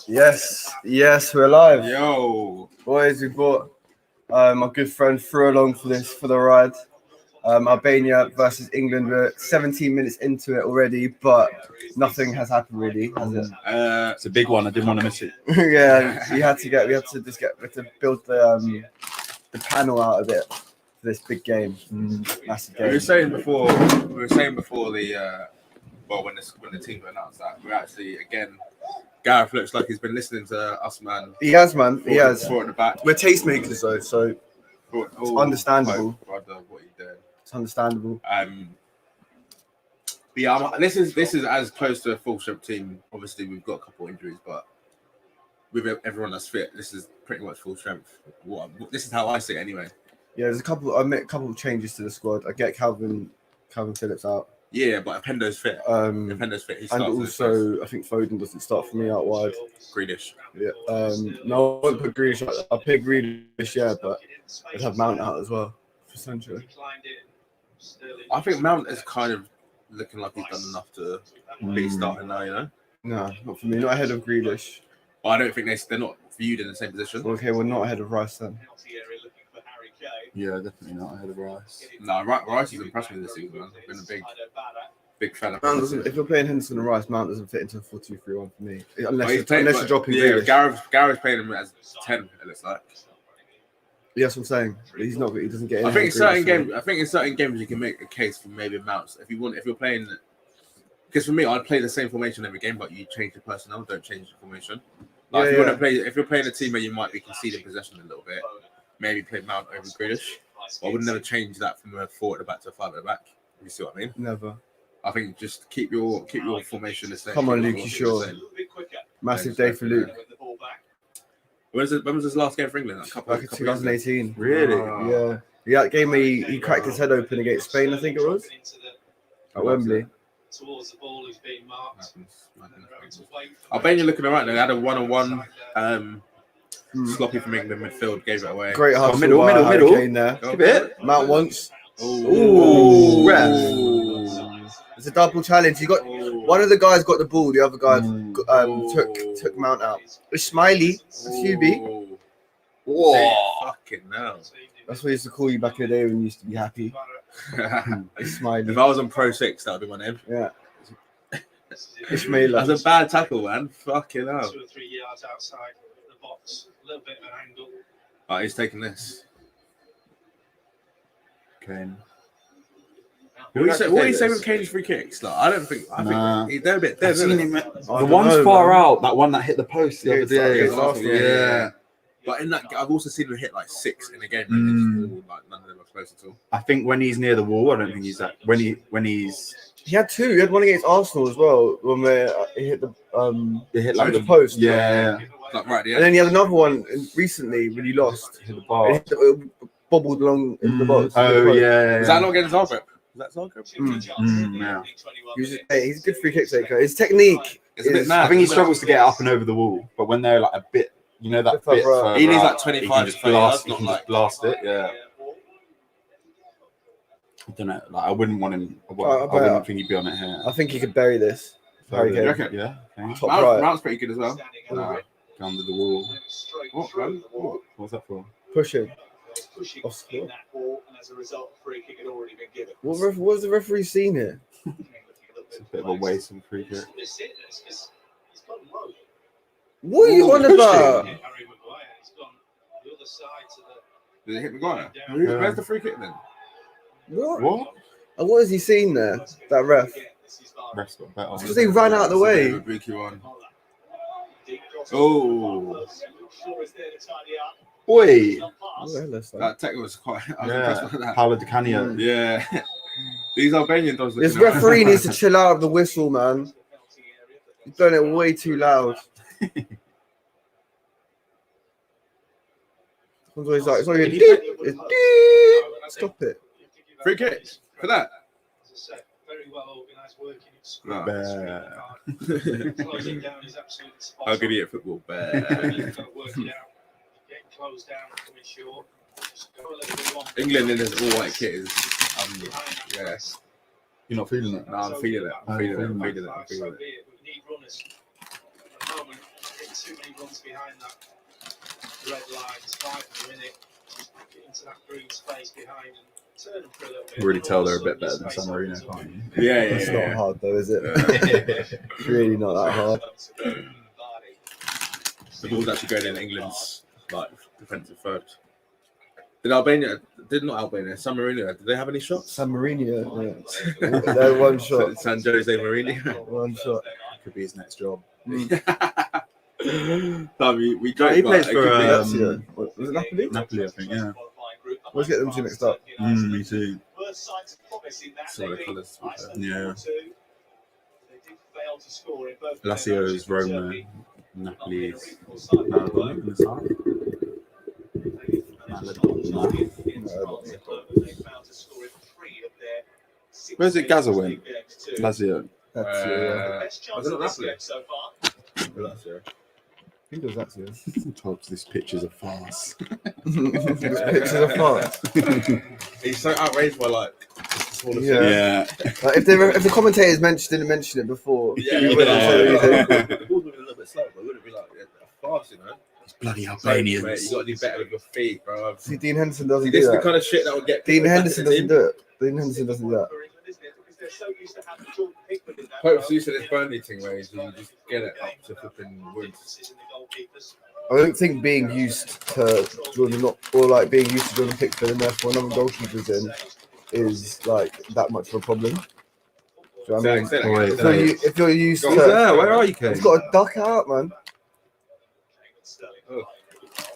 Yes, we're live. Yo, Boys, we've got my good friend Furlong for the ride. Albania versus England. We're 17 minutes into it already, but nothing has happened really, has it? it's a big one. I didn't want to miss it. Yeah, we had to build the panel out of it for this big game. Massive game. We were saying before the when the team announced that we're actually again. Gareth looks like he's been listening to us, man. He has, man. He has. Four at the back. We're tastemakers though, so it's understandable. Brother, what are you doing? It's understandable. But yeah, this is as close to a full strength team. Obviously, we've got a couple of injuries, but with everyone that's fit, this is pretty much full strength. This is how I see it, anyway. Yeah, there's I made a couple of changes to the squad. I get Calvin Phillips out. Yeah, but if Hendo's fit, he starts. And also, I think Foden doesn't start for me out wide. Grealish. Yeah. No, I won't put Grealish. I'll pick Grealish, yeah, but I'd have Mount out as well for Sancho. I think Mount is kind of looking like he's done enough to be starting now, you know? No, not for me. Not ahead of Grealish. Well, I don't think they're not viewed in the same position. Okay, we're not ahead of Rice then. Yeah, definitely not ahead of Rice. No, Rice has impressed me this season, man. I've been a big fan of Mount if you're playing Henderson and Rice, Mount doesn't fit into a 4-2-3-1 for me. Unless you're dropping Grealish. Gareth's playing him as 10, it looks like. Yeah, that's what I'm saying. He's not. He doesn't get in. I think in certain games you can make a case for maybe Mounts. If you're playing, because for me, I'd play the same formation every game, but you change the personnel, don't change the formation. Like if you're playing a team where you might be conceding possession a little bit, maybe play Mount over Grealish. I would never change that from a 4 at the back to a 5 at the back. You see what I mean? Never. I think just keep your formation the same. Come on, Luke, you sure? Massive day for Luke. When was his last game for England? Back in 2018. Really? Yeah. Yeah, that game he cracked his head open against Spain, I think it was. At Wembley. Towards the ball who's being marked. Albania looking alright. They had a 1-on-1. Sloppy from England midfield gave it away. Great hustle. Middle. There. Give it. Mount once. Ooh. It's a double challenge. One of the guys got the ball. The other guy took Mount out. It's Smiley. It's Hubie. Whoa! Fucking hell. That's what I used to call you back in the day when you used to be happy. It's Smiley. If I was on Pro 6, that would be my name. Yeah. Ismaila. That's a bad tackle, man. Fucking hell. 2 or 3 yards outside the box. A little bit of an angle. Alright, he's taking this. Kane. What do you say with Kane's free kicks? Like, I think they're a bit dead, isn't it? The one's far out. That one that hit the post the other day. Yeah. But in that, I've also seen him hit like 6 in a game. And none of them are close at all. I think when he's near the wall, I don't think he's that. When he's. He had 2. He had one against Arsenal as well when he hit the the post. Yeah. Like right, yeah. And then he had another one recently when he lost. Hit the bar. It bobbled along in the box. Oh yeah. Is that not against Zagreb? Is that Zagreb? Yeah. He's a good free kick taker. His technique is a bit mad. I think he struggles to get up and over the wall, but when they're like a bit, you know, that bit further he needs out, like 25 he can just blast, he can just blast it. Yeah. I don't know. Like I wouldn't want him. I wouldn't think he'd be on it here. I think he could bury this. Harry Kane. Yeah. Okay. Top right. Mount's pretty good as well. Go under the wall. What, man? What's that for? Pushing. In that ball, and as a result, a free kick had already been given. What's the referee seen here? It's a bit of a waste of free kick. What are you on about? Did it hit Maguire? Where's the free kick then? What? And what has he seen there? That ref? Ref's got better. Because he ran out of the way. Oh. Boy. That tackle was quite. I was impressed with that. Paolo Di Canio. Yeah. These Albanian dogs. This referee needs to chill out of the whistle, man. He's done it way too loud. Sometimes it's like it's stop it. Free kick for that. Very well organised working in school. Closing down is absolutely spot on. How good are you at football? Closed down, coming short. England in this all white kit is yeah. You're not feeling it? No, I'm feeling it. I'm feeling it. We need runners. moment, getting too many runs behind that red line. It's 5 in a minute. Get into that green space behind and turn them for a little bit. You really tell they're a bit better than San Marino, can't you? Yeah, It's not hard though, is it? It's really not that hard. The ball's actually going in England's like defensive third. Did Albania? Did not Albania? San Marino? Did they have any shots? San Marino, yeah. They're one shot. San Jose Marino. One shot. Could be his next job. No, we No, joke, he but plays it for could be- Lazio. Was it Napoli? Napoli, I think. Yeah. Let's get them two mixed up. Me too. Similar colours, to be fair. Yeah. Lazio's Roma, Napoli's. Where's it? Gaza went. Lazio. That's yeah. Was it not Napoli? I think it was Lazio. Told this picture's a farce. Pictures of farce. He's so outraged by like. Yeah. Yeah. Like, if the commentators didn't mention it before, Yeah, you yeah, wouldn't yeah, say anything. The ball's moving a little bit slow, but it wouldn't be like a fast, you know. It's bloody Mate, Albanians. you got to do better with your feet, bro. See, Dean Henderson doesn't See, do this is the that. kind of shit that will get. Dean people back Henderson in the doesn't team. do it. Dean Henderson doesn't do that. Pope's used to this Burnley thing where you just get it up to flipping woods. I don't think being used to Jordan being used to Jordan Pickford and therefore another goalkeeper's in is like that much of a problem. Do you know what I mean? Say that Wait, again. If you're used Go to, on, Where are you, Kane? he's got to duck out, man.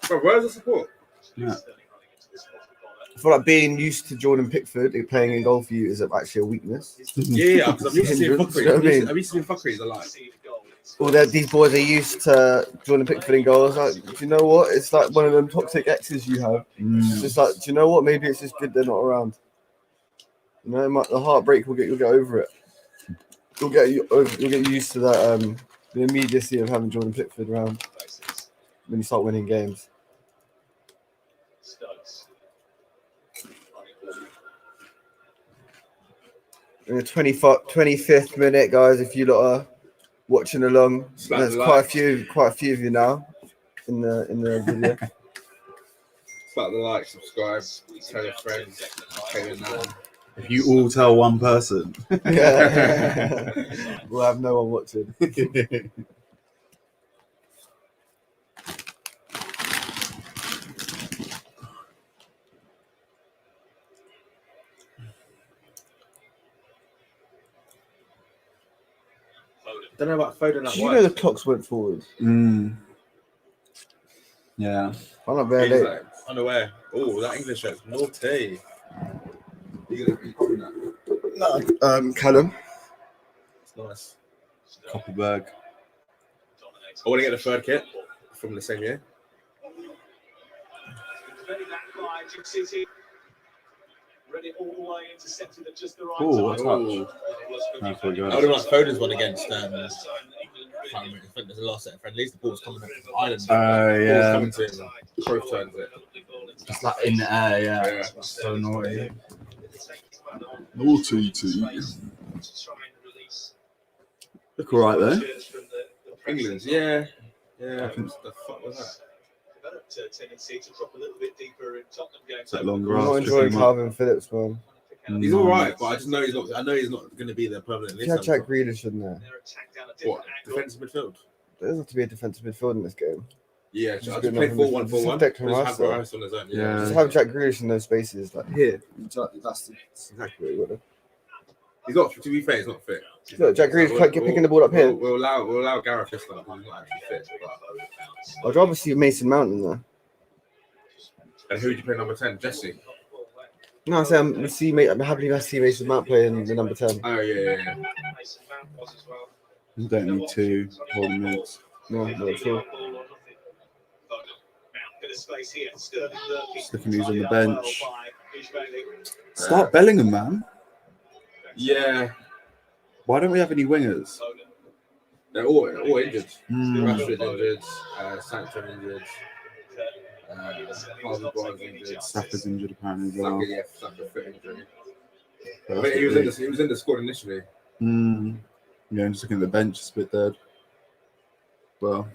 Bro, where's the support? Yeah. I feel like being used to Jordan Pickford playing in goal for you is actually a weakness. Yeah, because I'm used to seeing Hindrance, fuckery. you know what I mean? I'm used to seeing fuckeries a lot. Or these boys are used to Jordan Pickford in goals. Like, do you know what? It's like one of them toxic exes you have. It's just like, do you know what? Maybe it's just good they're not around. You know, the heartbreak you'll get over it. You'll get used to that the immediacy of having Jordan Pickford around when you start winning games. In the 25th minute, guys, if you lot are watching along, there's quite a few of you now in the video. Slap the like, subscribe, tell your friends, pay your nan. If you all tell one person. Yeah. We'll have no one watching. Don't know about Foden. Did you know the clocks went forward? Yeah. I'm not very late. Like, unaware. Oh, that English shirt's naughty. You're gonna be popping that. No, Callum. It's nice. Copperberg. I want to get the third kit from the same year. Oh, what's that? I forgot. I would have liked Foden's one against. I think there's a last set of friendlies. The ball's coming up from Ireland. Yeah. Coming to him. Cruyff turns it. Just like in the air, yeah. So naughty. Naughty too. Look alright though. England's, yeah. Yeah. The fuck was that? It's that long I'm grass. not enjoying tripping him up. Calvin Phillips, man. He's all right, but I just know he's not. I know he's not going to be there permanently. If you had Jack Grealish in there, What? Defensive midfield? there doesn't have to be a defensive midfield in this game. Yeah, Just I'll good just play enough 4-1-4-1. in Just this- have Rice on his own. Yeah. Just have Jack Grealish in those spaces, like here. That's exactly what you would have. He's not. To be fair, he's not fit. Look, Jack Grealish can't keep picking the ball up here. We'll allow Gareth this time because he's not actually fit. But... I'd rather see Mason Mount in there. And who would you play number 10? Jesse. No, I say I'm happy to see Mason Mount playing the number 10. Oh yeah. You don't need two holding minutes. No, not at all. Stick him on the bench. Start Bellingham, man. Yeah. Why don't we have any wingers? They're all injured. Mm. Rashford injured. Sancho injured. Harvey Barnes injured. Saka's injured apparently as well. Saka fit injury. I mean, he was in the squad initially. Yeah, I'm just looking at the bench, it's a bit dead. Well,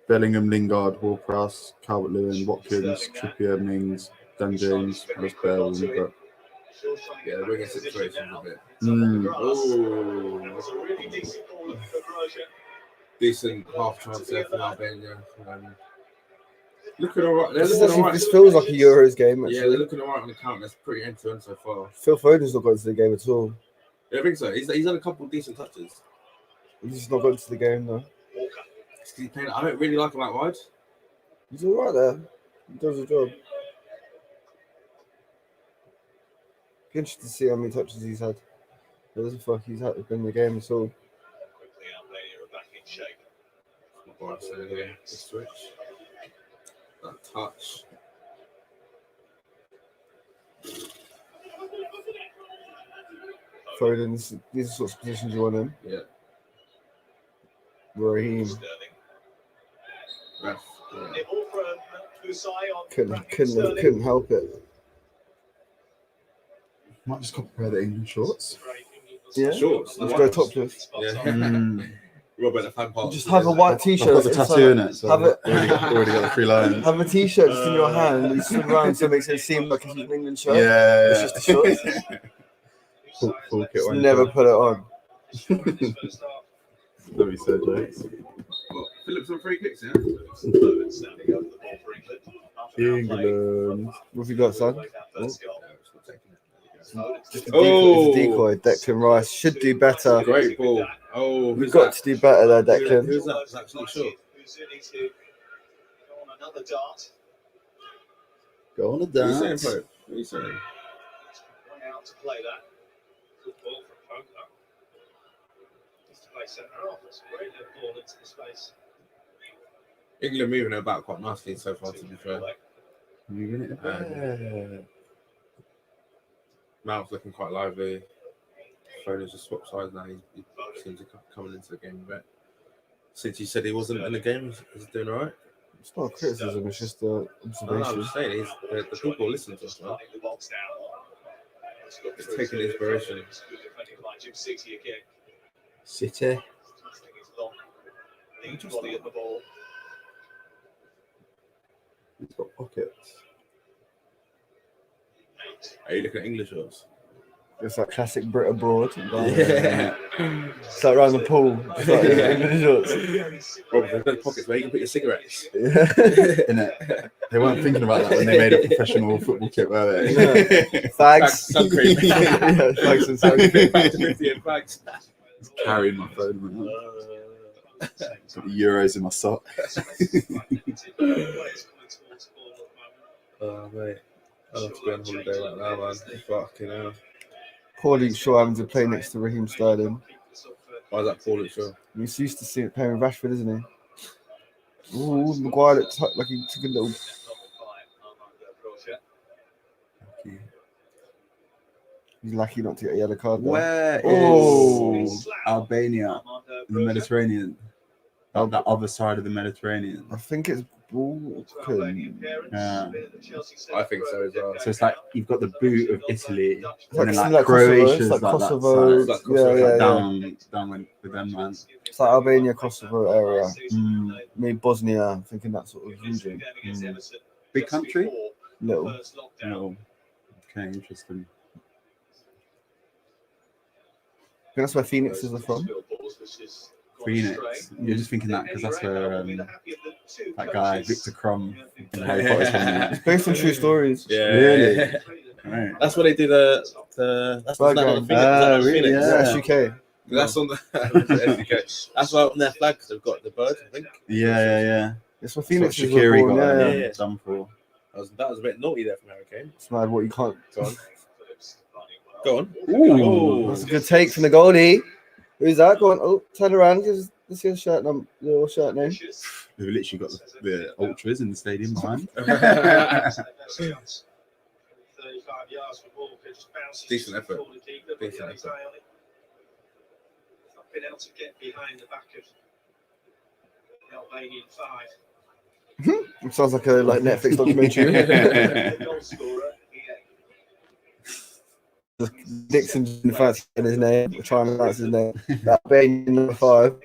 Bellingham, Lingard, Ward-Prowse, Calvert-Lewin, Watkins, Trippier, Mings, Dan James, Ross Bell, but Yeah, the winging situation a bit. That was a really decent ball for Croatia. Decent half chance there for Albania. Looking alright. They're This, looking actually, alright. this feels like a Euros game, Yeah, actually. they're looking alright on the count. That's pretty end to end so far. Phil Foden's not gone to the game at all. Yeah, I think so. He's done a couple of decent touches. He's just not gone to the game, though. He's playing, I don't really like him out wide. He's all right there. He does the job. Be interested to see how many touches he's had. It doesn't feel like he's had been in the game at all. Quickly, Albania are back in shape. Not what I'm saying here. The switch. That touch. Foden, these are the sorts of positions you want him. Yeah. Raheem Sterling. Ref. Yeah. Nibble from Usai on couldn't help it. might just compare the England shorts. Yeah. Shorts. Let's go topless. Yeah. Robert, the fan part. Just have a white I've t-shirt. got the tattoo in it, so Have it. already got the 3 lines. Have a t-shirt just in your hand and you swing around so it makes it seem like it's an England shirt. Yeah, It's just a shorts. full kit. Just never put it on. Let me say jokes. Phillips on free kicks, yeah? England. What have you got, son? Just a Oh. decoy. Declan Rice should do better. Great ball. Oh, We've got to do better there, Declan. Who's that? That's not sure. Another dart. Go on a What are you saying, dance. Pope? What are you saying? Went out to play that. Good ball from Poker. Just to play centre half. That's a great little ball into the space. England moving about quite nicely so far, to be fair. Moving it back. Mount's looking quite lively. Foden's just swapped sides now. He seems to be coming into the game a bit. Since you said he wasn't in the game, is he doing all right? It's not a criticism, it's just an I'm observation. just saying, the people listen to us, man. It's taking inspiration. City. It's got pockets. Are you looking at English shorts? It's like classic Brit abroad. Yeah. It's like around the pool. It's like England shorts. Robert, they've got pockets where you can put your cigarettes. Yeah. Innit? They weren't thinking about that when they made a professional football kit, were they? Fags. Fags, sun cream. Yeah, fags and sun cream. Back to 50 and fags. Just carrying my phone. Man. Got the Euros in my sock. Oh, mate. I'll have to go on holiday right now, man. Fucking hell. Poor Luke Shaw having to play next to Raheem Sterling. Why is that Paul at Shaw? He's used to see it playing with Rashford, isn't he? Ooh, Maguire looked like he took a little. He's lucky not to get a yellow card. Though. Where Oh. is Albania in the Mediterranean? On the other side of the Mediterranean. I think it's Balkan. Yeah. I think so as well. So it's like you've got the boot of Italy, Like, and then like Croatia's Kosovo, it's like like Kosovo. that side. Like Yeah, yeah, yeah. Down with them, man. It's like Albania, Kosovo area. Mm. Maybe Bosnia. I'm thinking that sort of region. Big country? Little. No. Okay, interesting. I think that's where Phoenixes are from. Phoenix. You're just thinking that because that's where that guy Victor Crumb in Harry Potter's from. It's based on true stories. Yeah. Really? Right. That's where they do the that's Flag the flag on. on Phoenix. Is that really? Phoenix? Yeah. SUK. That's on the That's why on their flag they've got the bird, I think. Yeah. It's where That's what Phoenixes were Shaqiri born. got Yeah, yeah. done for. That was a bit naughty there from Hurricane. It's mad what you can't. Go on. Go on. Ooh. That's a good take from the goalie. Who's that? Go on. Oh, turn around. Let's see your shirt name. They've literally got the ultras in the stadium behind. 35 yards for Walker, just bounces Decent effort. before the keeper, but Decent yeah, he's effort. high on it. He's not been able to get behind the back of the Albanian five. It sounds like a Netflix documentary. The goal scorer, Dixon's in fancy in his name. We're trying to pronounce his name. That Albanian number 5.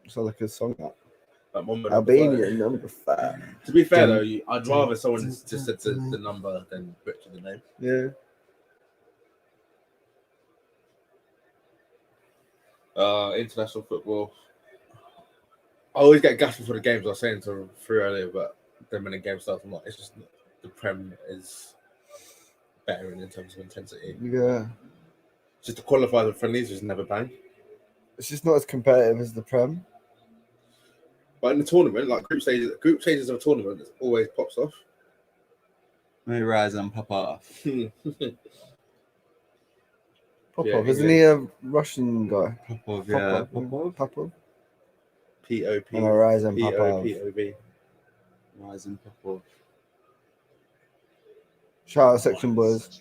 Sounds like a song. Like Mumbo Albania number 5. To be fair though, I'd rather someone just said the number than butcher the name. Yeah. International football. I always get gassed before the games. I was saying to Free earlier, but then when the game starts, I'm like, it's just the Prem is better in terms of intensity. Yeah. Just the qualifiers and friendlies just never bang. It's just not as competitive as the Prem. But in the tournament, like group stages of a tournament, it always pops off. May rise and pop off. Popov, isn't he a Russian guy? Popov, yeah. Popov. P-O-P. And a rise and Popov. P-O-P-O-V. Rise and Popov. Shout out Section Boys.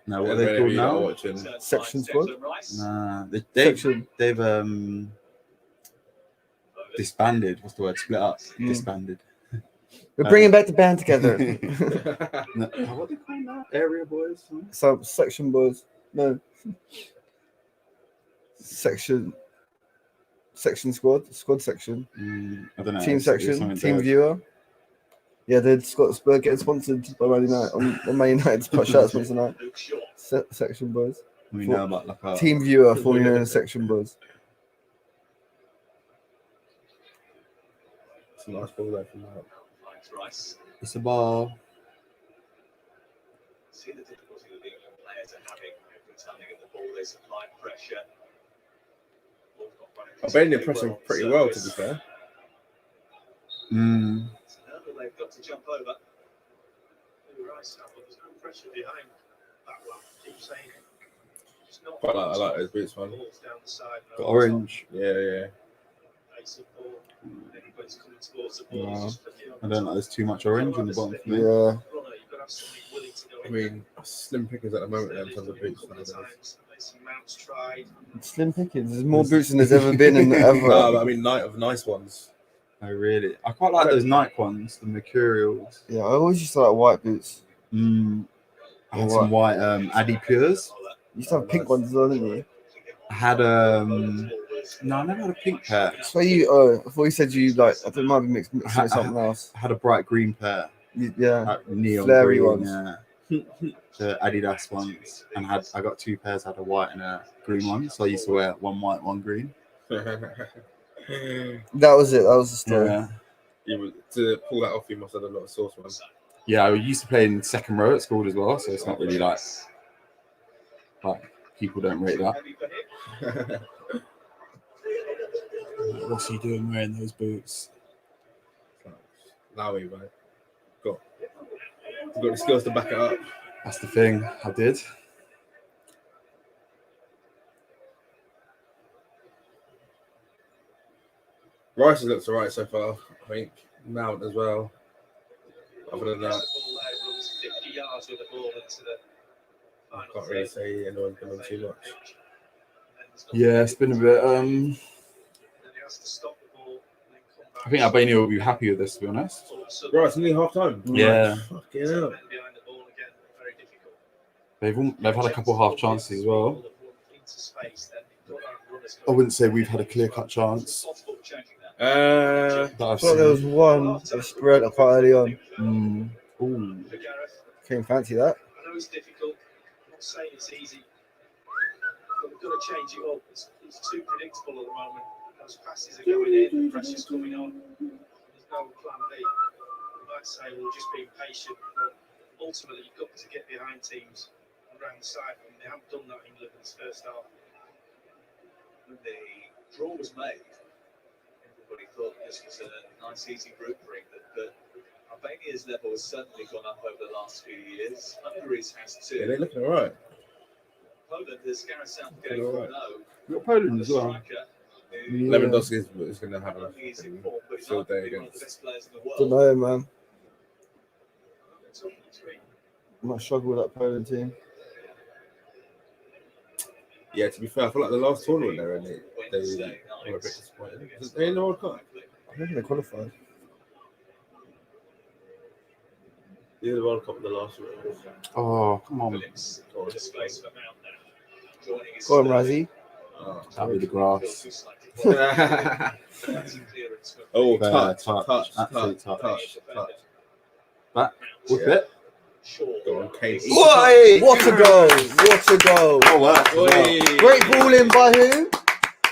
No, what are they called now? Watching. Section Squad? Nah, they've disbanded. What's the word? Split up. Disbanded. We're bringing back the band together. No, what are they called now? Area Boys? So, Section Boys. No. Section Squad. Squad section. I don't know. Team section. Team viewer. Yeah, they've got Spurs getting sponsored by Man United on Man United's shirt sponsor night. Section Boys. We know about like a Team viewer, formerly known as Section Boys. It's a nice ball there from that. It's a ball. See the difficulty that the England players are having returning at the ball. They supply pressure. Albania pressing pretty well, to be fair. They've got to jump over. There's no pressure behind that one. Keep saying it. It's not I like those boots, man. Got orange. Yeah. I don't like there's too much orange on the bottom for me. Yeah. I mean, slim pickings at the moment in terms of boots. Slim pickings. There's more boots than there's ever been in ever. No, but I mean, nice ones. Oh, really? I quite like those Nike ones, the Mercurials. Yeah, I always used to like white boots. I had some white Adi Pures. You used to have pink ones as well, didn't you? I had no, I never had a pink pair. So I thought you said you like. I think it might be mixed with something else. I had a bright green pair. Yeah, neon flary green, ones. Yeah. The Adidas ones, and I got two pairs. I had a white and a green one, so I used to wear one white, one green. That was it. That was the story. Yeah. To pull that off, you must have had a lot of sauce, man. Yeah, I used to play in second row at school as well, so it's not really like people don't rate that. What's he doing wearing those boots? Lowy, man. Got the skills to back it up. That's the thing. I did. Rice looks alright so far, I think. Mount as well. Other than that, I can't really say anyone's going to too much. Yeah, it's been a bit. I think Albania will be happy with this, to be honest. Right, it's nearly half time. Yeah. Fucking hell. They've had a couple half chances as well. I wouldn't say we've had a clear-cut chance. I thought there was one that spread quite early on. Ooh. Can't fancy that. I know it's difficult. I'm not saying it's easy, but we've got to change it up. It's too predictable at the moment. Those passes are going in, the pressure's coming on. There's no plan B. We might say we'll just be patient, but ultimately you've got to get behind teams around the side, and they haven't done that in England in this first half. When the draw was made, everybody thought this was a nice, easy group for England, but Albania's level has certainly gone up over the last few years. Hungary's has too. Yeah, they're looking alright. Poland, as Gareth Southgate will know, We've got Poland as well. Lewandowski is going to have a field day against. Don't know, man. I might struggle with that Poland team. Yeah, to be fair, I feel like the last tournament they were in, they were a bit disappointed. They in the World Cup? I think they qualified. Yeah, the World Cup in the last year. Oh, come on. Go on, Razzie. That'll be the grass. That's a clearance from Oh, Fair touch. Absolute touch. defender. Back, whip it. Shaw. Go on, Kane. Oi, what a goal! What a goal! Oh, wow. Oi. Great ball in by who?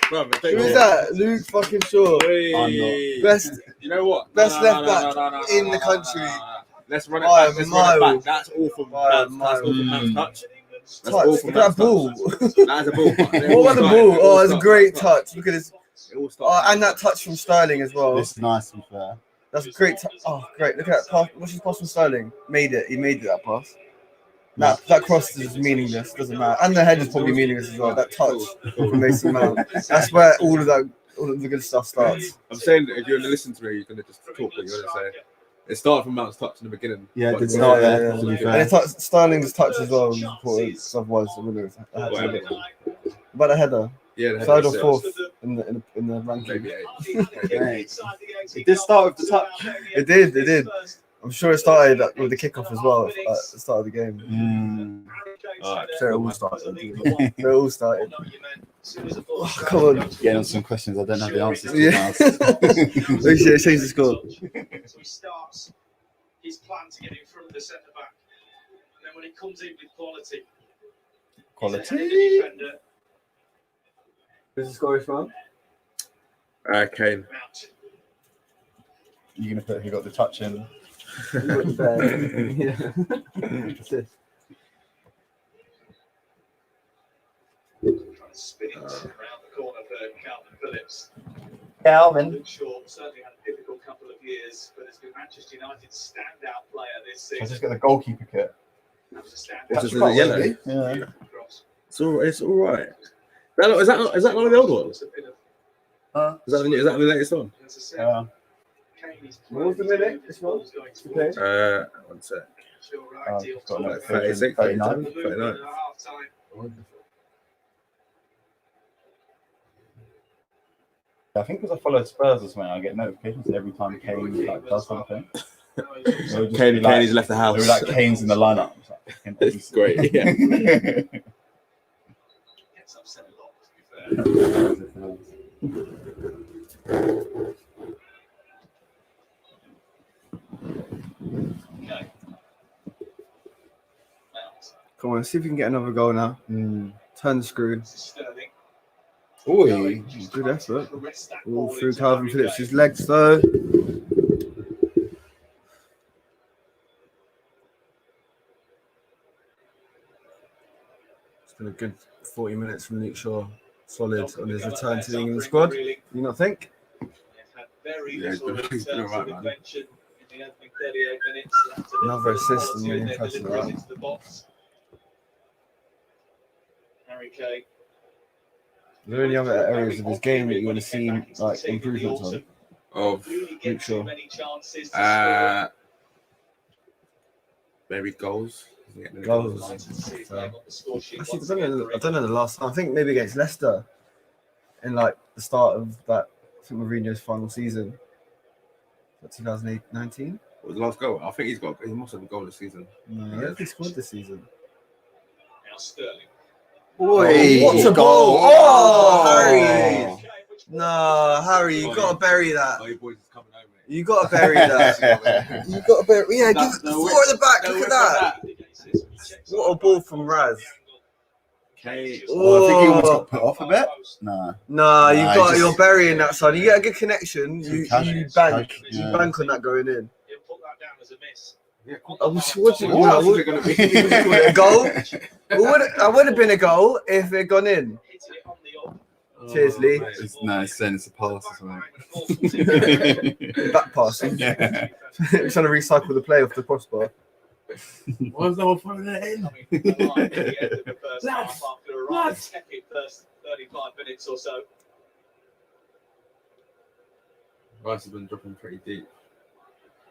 Bro, but Who is that? Luke fucking Shaw. Oi. Best. You know what? Best left back in the country. Let's run it By back. a Let's run it mile. back. That's all from By a Matt's. That's all from mile. Matt's touch. That's Touch. all Look from at Matt's that ball. touch. That is a ball. What about the ball? Oh, it's a great touch. Look at this. It all Oh, started. and that touch from Sterling as well. This is nice and fair. That's a great. Oh, great. Look at that pass. What's his pass from Sterling? Made it. He made it, that pass. That cross is meaningless. Doesn't matter. And the head is probably meaningless as well. That touch from Mason Mount. That's where all of the good stuff starts. I'm saying that if you're going to listen to me, you're going to just talk what you're going to say. It started from Mount's touch in the beginning. Yeah, it But did it's start not- there, to be fair. And Sterling's touch as well was important. 'Cause otherwise, I wouldn't have had to look. About the header, Yeah, the third head or is fourth in the ranking. maybe 8. It did start with the touch. It did. I'm sure it started with the kickoff as well at the start of the game. So it all started. It all started. Oh, come on. Getting on some questions I don't have the answers to Yeah. now. We should change the score. So he starts his plan to get in front of the centre back. And then when it comes in with quality, he's ahead of the defender. Who's the score from? Kane. Mount. You're going to put who got the touch in. Yeah. Trying to spin it around the corner for Calvin Phillips. Calvin. Luke Shaw certainly had a difficult couple of years, but has been Manchester United's standout player this I season. just got the goalkeeper kit. That was a standout. It's just quite yellow. wavy. Yeah. Cross. It's all right. Is that one of the old ones? It's a bit of- Is that the latest one? as I said, Yeah. Kane is What was the minute? This one? going to Okay. One sec. Sure, Oh, ideal it's got no time. 36, 39. 39. At half-time. I think because I follow Spurs or something, I get notifications every time Kane does something. Kane has left the house. They were like Kane's in the lineup. It's great. Yeah. Gets upset a lot, to be fair. Okay. Mount. Come on, see if we can get another goal now. Turn the screw. This is Sterling. Oi, good effort. Arrest that All ball through into Calvin Harry Phillips' Kane. legs though. It's been a good 40 minutes from Luke Shaw. Solid on his return to the England squad. You not think? They've had very Yeah, little in he's been terms alright, of man. invention in the opening 38 minutes. That's a little Another bit of assist quality and in their impressive, deliveries right? into the box. Harry Kane. Are there any other areas of his game that you want to see like improvements on? Of Really get Luke too Shaw. many chances to score. maybe goals. Goals. Nice to see his name on the score sheet Actually, once I again don't know. for I don't know the last time. I think maybe against Leicester, in like the start of that. I think Mourinho's final season. 2019. What was the last goal? I think he must have a goal this season. No, I don't think he scored this season. Now Sterling. Oi, what a goal! Oh, Harry! No, Harry, you gotta bury that. Oh, your boys is coming home, mate. You gotta bury that. You gotta bury. Yeah, give it the four at the back. Look at that. What a ball from Raz. Kane. Well, I think he almost Oh. got put off a bit. Nah. No, you Nah, got. just- You're burying that, son. You get a good connection. Too You casual, bank. yeah. You bank on that going in. He'll put that down as a miss. Yeah, cool. I was watching. What else is it going to be? A goal? It would have been a goal if it gone in. Hitting it on the up. Cheers, Lee. It's saying it's a pass or something. Back pass. Yeah. Trying to recycle the play off the crossbar. Why is no one throwing that in? Coming from the line at the end of the first Lads, half after a rather lads. tepid first 35 minutes or so. Rice has been dropping pretty deep.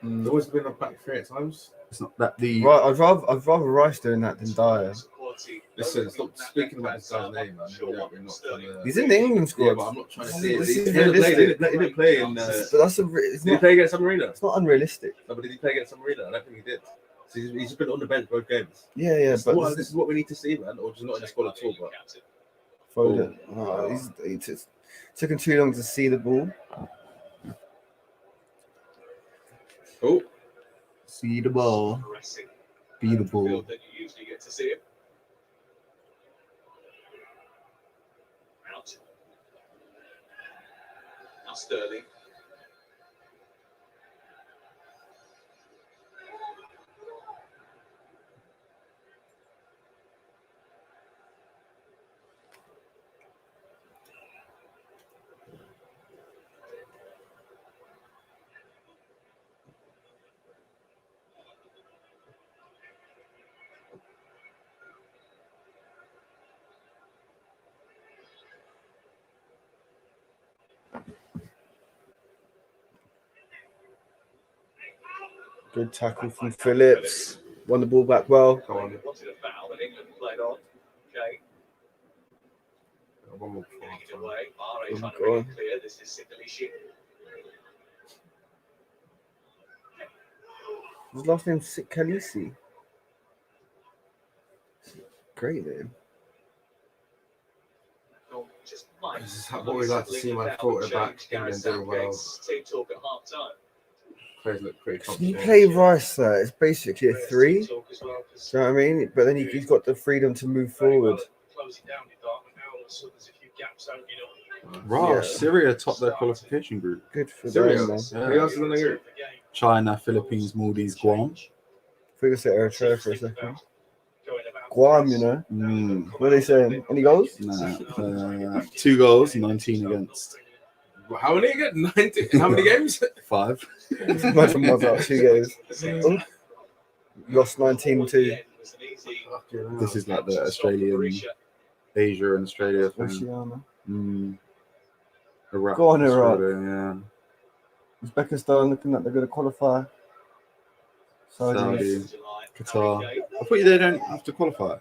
Mm. He's always been on back 3 at times. It's not that the. Right, I'd rather Rice doing that than Dyer. Listen, stop speaking about this guy's name, man. We're not trying to... He's in the England Yeah, squad. but I'm not trying to see it. This He is didn't play, realistic. he didn't play in... But that's it's Did he not. play against San Marino? It's not unrealistic. No, but did he play against San Marino? I don't think he did. So he's just been on the bench both games. Yeah, yeah, This, but this is what we need to see, man. Or just not in the squad at all, but... Foden. He's Took him too long to see the ball. Oh, See the ball. Pressing Be the ball. field that you usually get to see it. Out. Now Sterling. Good tackle from Phillips. Won the ball back well. come on. Wanted a foul, and England played on. Okay. One more Getting it away. Mare trying to Go make on. it clear. This is Sikalishi. His last name's Kalisi. Great name. Just might. This is what we like to see my quarterback England do well. Team talk at half time. Players look pretty Can you confident. play Rice there? It's basically a 3. Do you know what I mean? But then he's got the freedom to move forward. Closing down your dark, and now all of a sudden there's a few gaps opening up. Right, Yeah. Syria topped their qualification group. Good for Syria. them, man. Who else is in the group? China, Philippines, Maldives, Guam. I think I said Eritrea for a second. Guam, you know. What are they saying? Any goals? Nah, 2 goals, 19 against How many again? 90. How many games? 5. Imagine was out 2 games. Oh. Lost 19-2. This is like the Australian, Asia and Australia thing. Oceania. Iraq, Go on, Iraq. Australia, Uzbekistan looking like they're going to qualify. Saudi, Saudi. Qatar. I thought they don't have to qualify.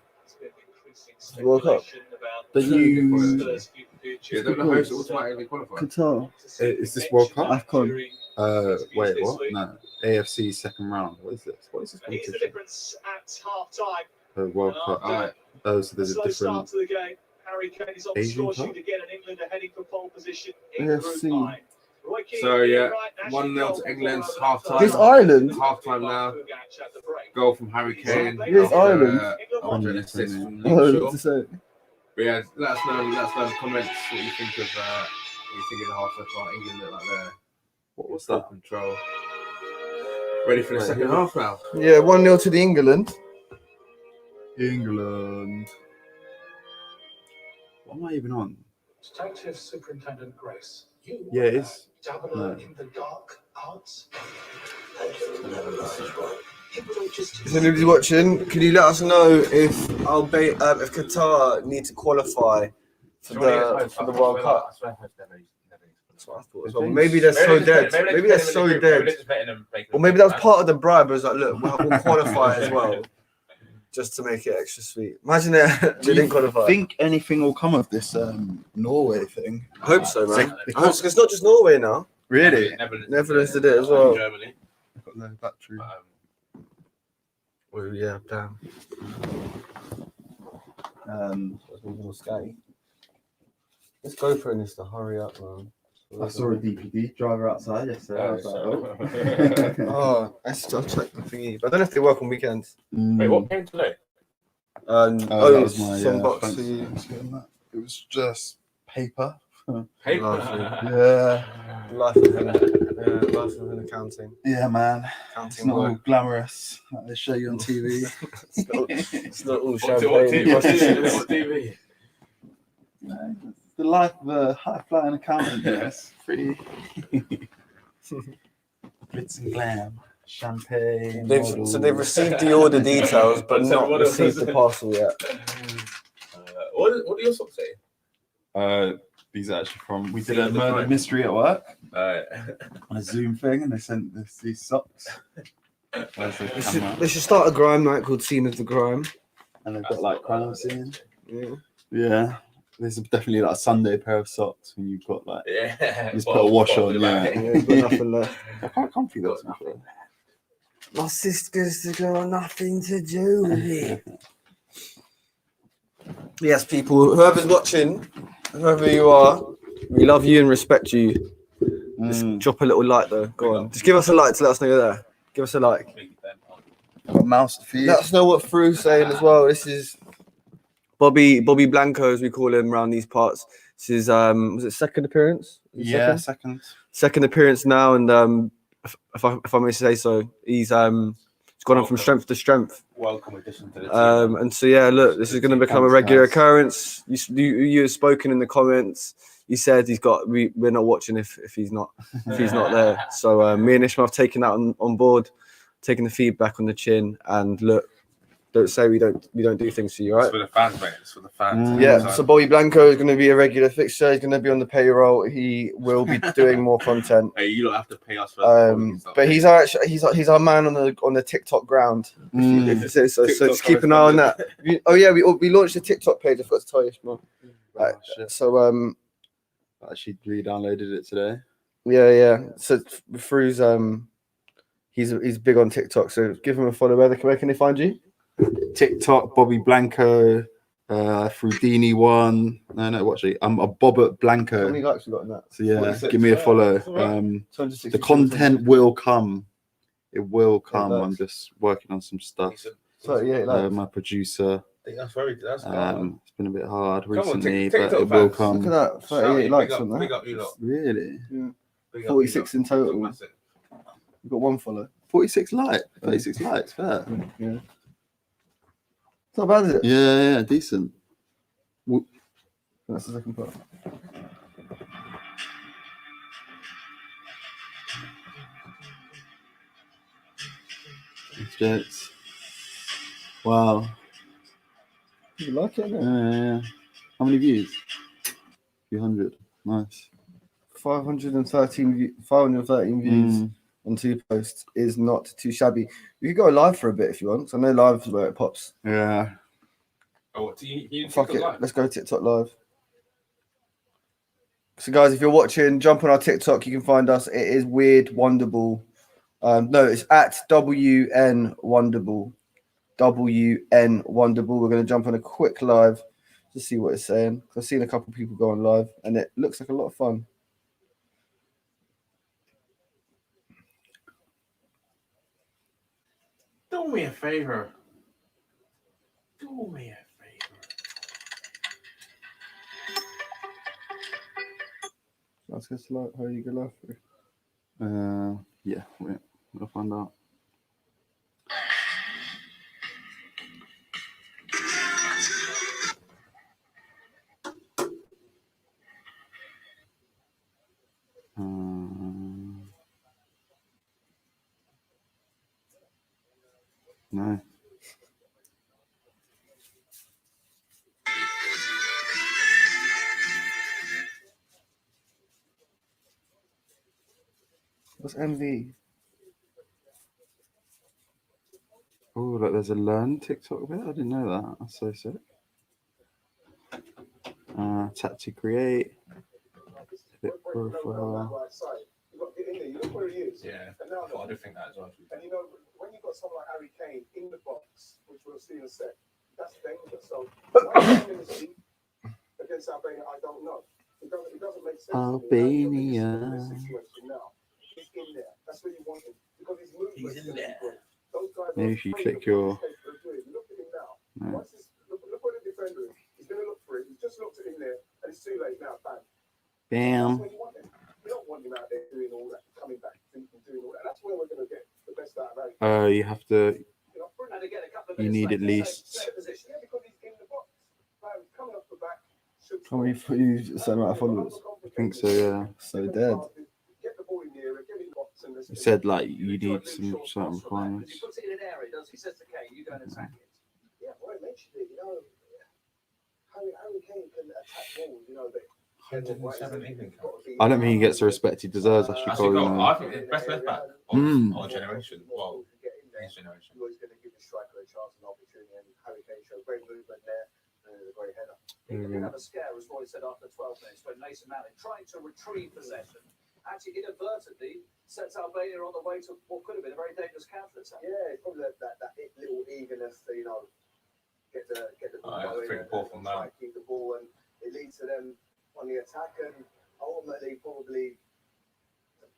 World Cup. But you, Yeah, don't the host automatically qualify. Qatar. is this World Cup? AFCON. Wait, what? No, AFC second round. What is this? What is this And here's the competition? difference at half time. World Cup. Alright. Oh, so there's a Slow start different. to the game. Harry Kane is on the Asian score Cup? sheet again, and England are heading for pole position in AFC. Group 9. Roy Keane So, yeah, right, Ashley 1-0 Cole to England, before half overtime. time. This Ireland. Half time now. Fugac at the break. Goal from Harry Kane. Here's Ireland. After an assist from Oh, Luke Shaw. to say. But yeah, let us know in the comments what you think of the half so far. England look like they're What was full that? control. Ready for the Wait, second who? half now. Yeah, 1-0 to the England. England. What am I even on? Detective Superintendent Grace, you Yeah, it is. dabbler No. in the dark arts. Is anybody watching? Can you let us know if if Qatar need to qualify for the World Cup? That's what I thought as well. Maybe they're so dead. Maybe they're so dead. Or maybe that was part of the bribe. It was like, look, we'll qualify as well, just to make it extra sweet. Imagine they didn't qualify. Think anything will come of this Norway thing? I hope so, man. It's I hope so, 'cause it's not just Norway now. Really? Netherlands did it as well. Germany. Got no battery. Oh yeah, damn. Let's go for this to hurry up, man. I saw a DPD driver outside yesterday. I was like, oh. Oh, I still check the thingy. But I don't know if they work on weekends. Wait, what came today? That was my some box thanks for you. for getting that. It was just paper. Paper. Yeah, Life of an accounting. yeah, man. It's Accounting not all work. glamorous like they show you on TV. It's not all What champagne. TV? The life of a high-flying accountant. Yes, pretty glitz and glam, champagne. So they've received the order details, but So not what else received is the it? parcel yet. What do your socks say? These are actually from. We did a murder mystery at work Alright. on a Zoom thing, and they sent us these socks. Where's the camera? They should start a grime night called Scene of the Grime. And they've got like crime scene. Yeah. Yeah, this is definitely like a Sunday pair of socks when you've got like. Yeah. Just put a wash on, Yeah, yeah. got nothing left. They're quite comfy though. to be fair. My sister's got nothing to do with it. Yes, people, whoever's watching, whoever you are, We love you and respect you. Just drop a little like though. Go on. Just give us a like to let us know you're there. Give us a like. Got mouse to feed. Let us know what Fru's saying as well. This is Bobby Blanco, as we call him around these parts. This is was it second appearance? Yeah, second. Second appearance now, and if I may say so, he's gone on from strength to strength. Welcome addition to the team. And so yeah, look, this is going to become a regular occurrence. You have spoken in the comments. You said we're not watching if he's not there. So me and Ishmael have taken that on board, taking the feedback on the chin, and look, don't say we don't do things for you, right? It's for the fans, mate. It's for the fans. Yeah. So Bobby Blanco is going to be a regular fixture. He's going to be on the payroll. He will be doing more content. Hey, you don't have to pay us for but he's our man on the TikTok ground. So just keep an eye on that. Oh yeah, we launched a TikTok page. I forgot to tell you, Ishmael. Right. So I actually re-downloaded it today. Yeah. So Fru's he's big on TikTok. So give him a follow. Where can they find you? TikTok, Bobby Blanco, Frudini one. No, actually, I'm a Bobbert Blanco. How many likes you got on that? So yeah, give me a follow. The content will come. It will come. I'm just working on some stuff. My producer. That's it's been a bit hard recently, but it will come. Look at that, 38 likes on that. Big up, you lot. Really? Yeah. 46 in total. We've got one follow. 46 likes. 36 likes. Fair. Yeah. It's not bad, is it? Yeah, decent. That's the second part. Jets. Wow. You like it? Yeah. How many views? 200. Nice. 513 views on 2 posts is not too shabby. You could go live for a bit if you want. So I know live is where it pops. Yeah. Oh, you fuck it. Let's go TikTok live. So guys, if you're watching, jump on our TikTok. You can find us. It is Weird Wonderball. No, it's at WN Wonderball. WN Wonderball. We're going to jump on a quick live to see what it's saying. I've seen a couple of people go on live, and it looks like a lot of fun. Do me a favor. Do me a favor. That's good to like. How you go live through? Yeah. Wait, I'll find out. No. What's MV? Oh, look, there's a learn TikTok bit. I didn't know that. That's so sick. Tap to create. Clip profile. Yeah, I do think that as well. And you know, when you've got someone like Harry Kane in the box, which we'll see in a sec, that's dangerous. So, against Albania, I don't know. It doesn't make sense. Albania. Now. He's in there. That's what you want him. Because his movement is in there. Maybe if you click your. Look at him now. No. Look what the defender is. He's going to look for it. He's just looked at him there, and it's too late now. Bang. Bam. That's what you want him. You don't want him out there doing all that, coming back, thinking, doing all that. That's where we're going to get the best out of him. You have to. You need at least. How many you certain amount of followers? I think so. Yeah. So dead. It said like you need some certain requirements. He puts it in an area, does he? Says to Kane, you go and attack it. Yeah, well, I mentioned it. You know, Harry Kane can attack balls. You know, 107 England. I don't think he gets the respect he deserves. Actually, I think it's best left back of our generation. Well, his generation. He was going to give the striker a chance and opportunity, and Harry Kane showed great movement there and a great header. He didn't have a scare, as Roy said, after 12 minutes when Mason Mount tried to retrieve possession. Actually, inadvertently sets Albania on the way to what could have been a very dangerous counter-attack. Yeah, it's probably that little eagerness to, get the ball going and try to keep the ball, and it leads to them on the attack. And ultimately probably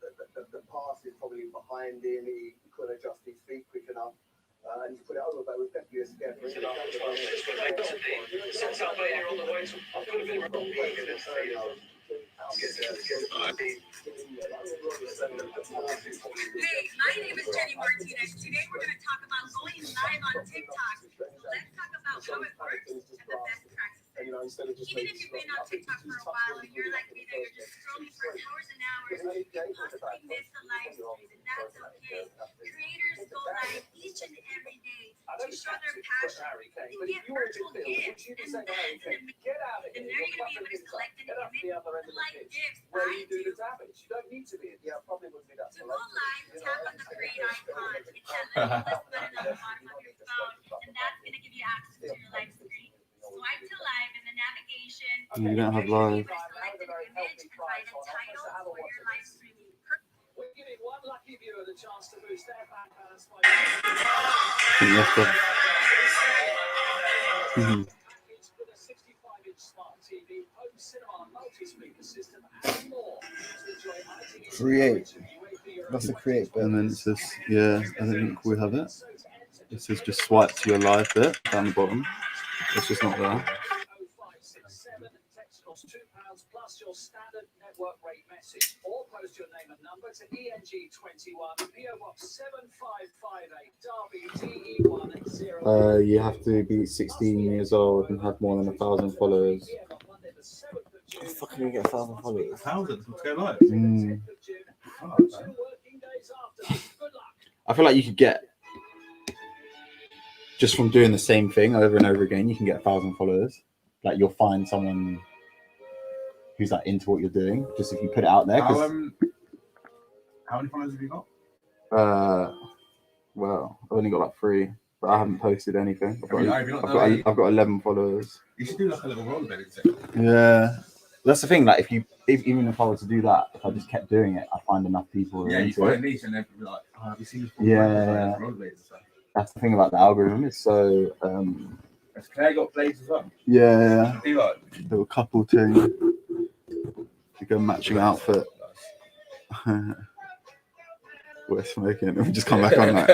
the pass is probably behind him. He couldn't adjust his feet quick enough. And he put it over, but it was definitely a scare for him. Hey, my name is Jenny Martinez. Today we're going to talk about going live on TikTok. Let's talk about how it works and the best practices. Even if you've been on TikTok for a while and you're like me, that you're just scrolling for hours and hours, you possibly miss the live streams, and that's okay. Creators go live each and every day to show their passion. They give virtual gifts and bands and there you're going to be able to select an image, like gifts. I do. To go live, tap on the create icon. It's that little list button on the bottom of your phone, and that's going to give you access to your live screen. Swipe to live in the navigation. You don't have live. Select an image and write a title for your live streaming. We're giving one lucky viewer the chance to boost their bank balance by with a 65-inch smart TV, home cinema, multi-speaker system, and more. Create. That's the create button. And then it says, yeah, I think we have it. It says just swipe to your live bit down the bottom. It's just not there. 0567 text costs £2 plus your standard network rate message, or post your name and number to ENG21 PO Box 7558 Derby DE10. You have to be 16 years old and have more than 1,000 followers. How fucking you get 1,000 followers? 1,000 to go live. Oh, okay. I feel like you could get, just from doing the same thing over and over again, you can get 1,000 followers. Like you'll find someone who's like into what you're doing, just if you put it out there. How many followers have you got? Well, I've only got like 3, but I haven't posted anything. I've got 11 followers. You should do like a little rollerblade. Yeah, that's the thing. Like even if I were to do that, if I just kept doing it, I find enough people. Yeah, you find a niche and they'd be like, "Oh, have you seen this?" Yeah. Rollerblades and stuff. That's the thing about the algorithm. It's so. Has Claire got blades as well? Yeah. Do you like? There were a couple too. You go matching outfit. We're smoking and we just come back on that.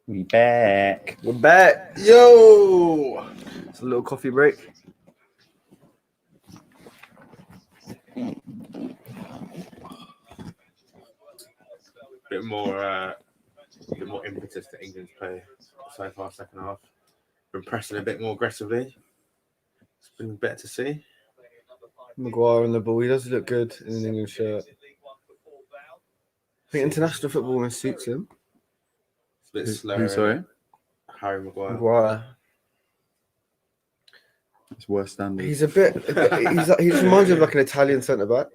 We back. We're back. Yo, It's a little coffee break. bit more impetus to England's play so far. Second half, been pressing a bit more aggressively. It's been better to see. Maguire on the ball. He does look good in an England shirt. I think international football almost suits him. It's a bit slow. Who, sorry? Harry Maguire. Maguire. It's worse standard. He's a bit. He just reminds me of like an Italian centre back.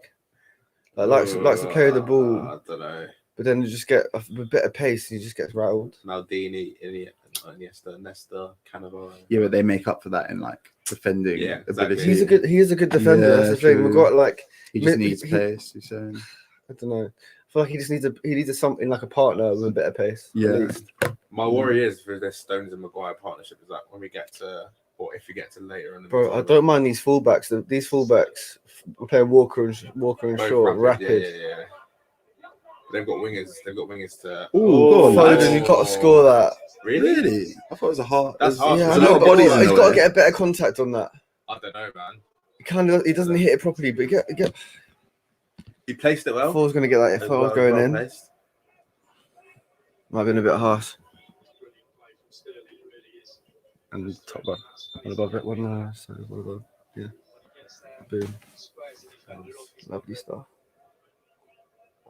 Likes to carry the ball, I don't know. but then you just get a bit of pace. He just gets rattled. Maldini, Iniesta, Nesta, Cannavaro. Yeah, but they make up for that in like defending Yeah, exactly. ability. He is a good defender. Yeah, That's the thing. true. Maguire, like, He just he- needs he- pace. You're saying? I don't know. I feel like he needs something like a partner with a bit of pace. Yeah. At least. My worry is for this Stones and Maguire partnership is that when we get to, or if we get to later in the Bro, I don't mind these fullbacks. These fullbacks, we're playing Walker and Both Shaw, rapid. Yeah. They've got wingers. They've got wingers to. Oh, Foden, you got to score that. Really? I thought it was a hard. That's hard. Yeah, There's I a know, lot of but bodies in he's the got to way. get a better contact on that. I don't know, man. He doesn't hit it properly, but He placed it well. if I was going to get that, if I was going in, Placed. might have been a bit harsh. And the top one, one above it, one above, yeah. Boom. Lovely stuff.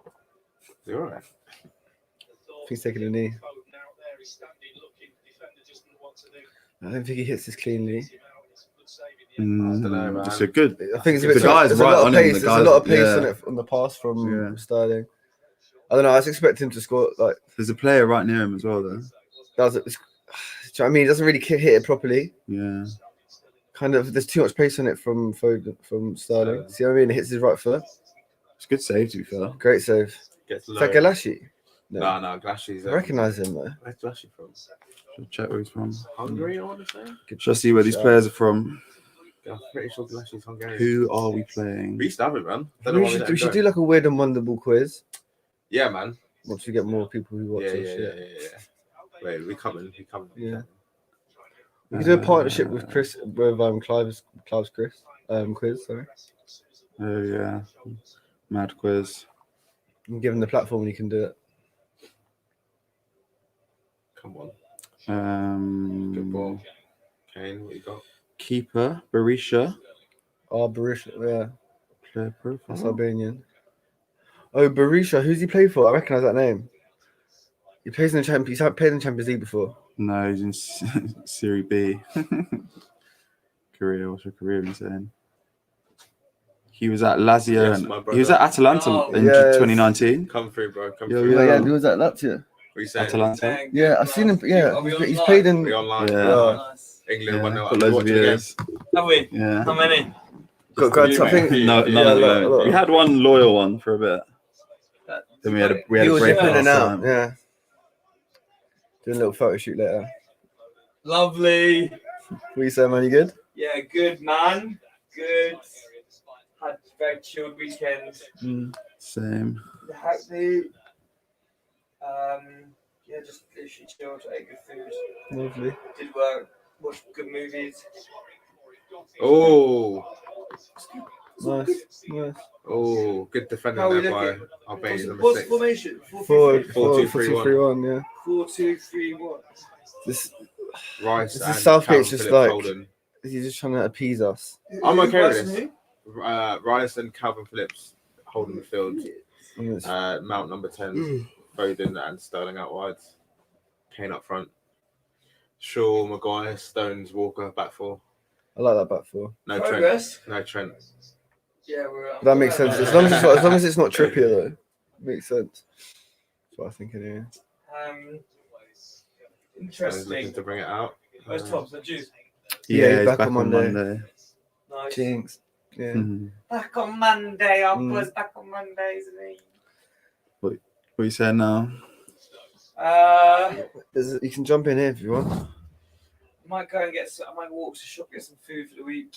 Is he all right? He's taking a knee. I don't think he hits this cleanly. I don't know, man. It's a good. I think it's a If bit. the guy's There's right a lot on of him, pace. the There's a guy's- lot of pace yeah. on it on the pass from Yeah. Sterling. I don't know. I was expecting him to score like. There's a player right near him as well, though. Do you know what I mean? He doesn't really hit it properly. Yeah. Kind of, there's too much pace on it from Sterling. See what I mean? It hits his right foot. It's a good save, to be fair. Great save. Gets Is that low. Galashi? No, Glashy's. I recognise him though. Where's Glashy from? Should check where he's from. Hungary, I want to say. Should I see where these players are from? I'm pretty sure Glashy's Hungarian. Who are we playing? We used to have it, man. Don't know We why should, let we him should go. do like a weird and wonderful quiz Yeah, man. once we get more people who watch Yeah. us. Wait, we coming. Yeah. We could do a partnership with Chris, with Clive's quiz. Sorry, Oh, yeah. Mad quiz. and give him the platform and he can do it. Come on. Good ball. Um, Kane, what you got? keeper, Berisha. Berisha, yeah, Player that's profile. Albanian. Oh, Berisha, who's he played for? I recognise that name. He plays in the Champions. He's played in the Champions League before. No, he's in Serie B. Korea, what's your career in saying? He was at Lazio. Yes, and my he was brother. at Atalanta Oh. in Yes. 2019. Come through, bro. Come Yo, through. yo. He was at Lazio. What are you saying? Atalanta. Yeah, I've seen him. Yeah, Are we he's online? played in. We online. Yeah. Nice. England Yeah, 1-0. got loads of Watching the years. Have we? Yeah. How many? Got I think No, Yeah, none of a them. lot. We had one loyal one for a bit. Then we had a he was break in and last out. time. Yeah. Doing a little photo shoot later. Lovely. What you say, man? You good? Yeah, good man. Good. Had a very chilled weekend. Same. Happy. Yeah, just literally chilled. Ate good food. Lovely. Did work. Watched good movies. Oh, Nice. good defending How we there by looking? Albania's number What's 6. formation? 4 4-2-3-1. 4-2-3-1. Yeah. 4-2-3-1. This Rice This is and Southgate's Calvin just Phillips like- Holden. he's just trying to appease us. I'm okay with Rice and this. Rice and Calvin Phillips holding the field. I mean, it's- Mount number 10, Foden and Sterling out wide. Kane up front. Shaw, Maguire, Stones, Walker back 4. I like that back four. No Trent. Progress. No Trent. Yeah, we're. That makes sense. As long as it's not Trippier though, makes sense. That's what I think anyway. Stones looking Interesting. to bring it out. Where's Thompson? Juice. Yeah, he's back on Monday. Nice. Jinx. Yeah. Mhm. Back on Monday. Our Mm. boys back on Monday, isn't he? What are you saying now? You can jump in here if you want. Might go and I might walk to the shop, get some food for the week.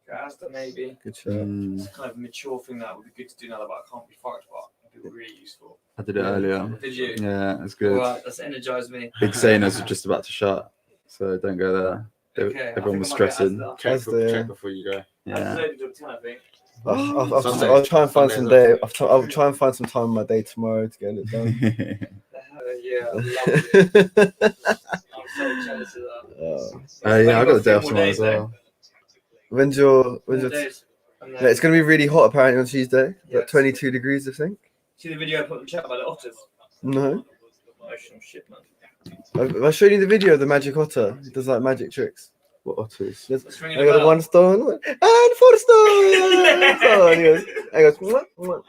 Go Asda maybe. Good show. Mm. It's kind of a mature thing that would be good to do now, but I can't be fucked. But it'd be really useful. I did it earlier. Did you? Yeah, it's good. Alright, that's energized me. Big Sainers are just about to shut, so don't go there. Okay, Everyone was stressing. Check before you go. Yeah. I'll try and find some day. I'll try and find some time in my day tomorrow to get it done. Yeah, I love it. I'm so jealous of that. Yeah, I got the day off tomorrow as well. When's your Yeah, it's gonna be really hot apparently on Tuesday. Like 22 degrees, I think. See the video I put in the chat about the otters? No. Emotional shit, man. Have I shown you the video of the magic otter? He does like magic tricks. What otters? I got a 1 stone and 4 stone. And he goes, what? And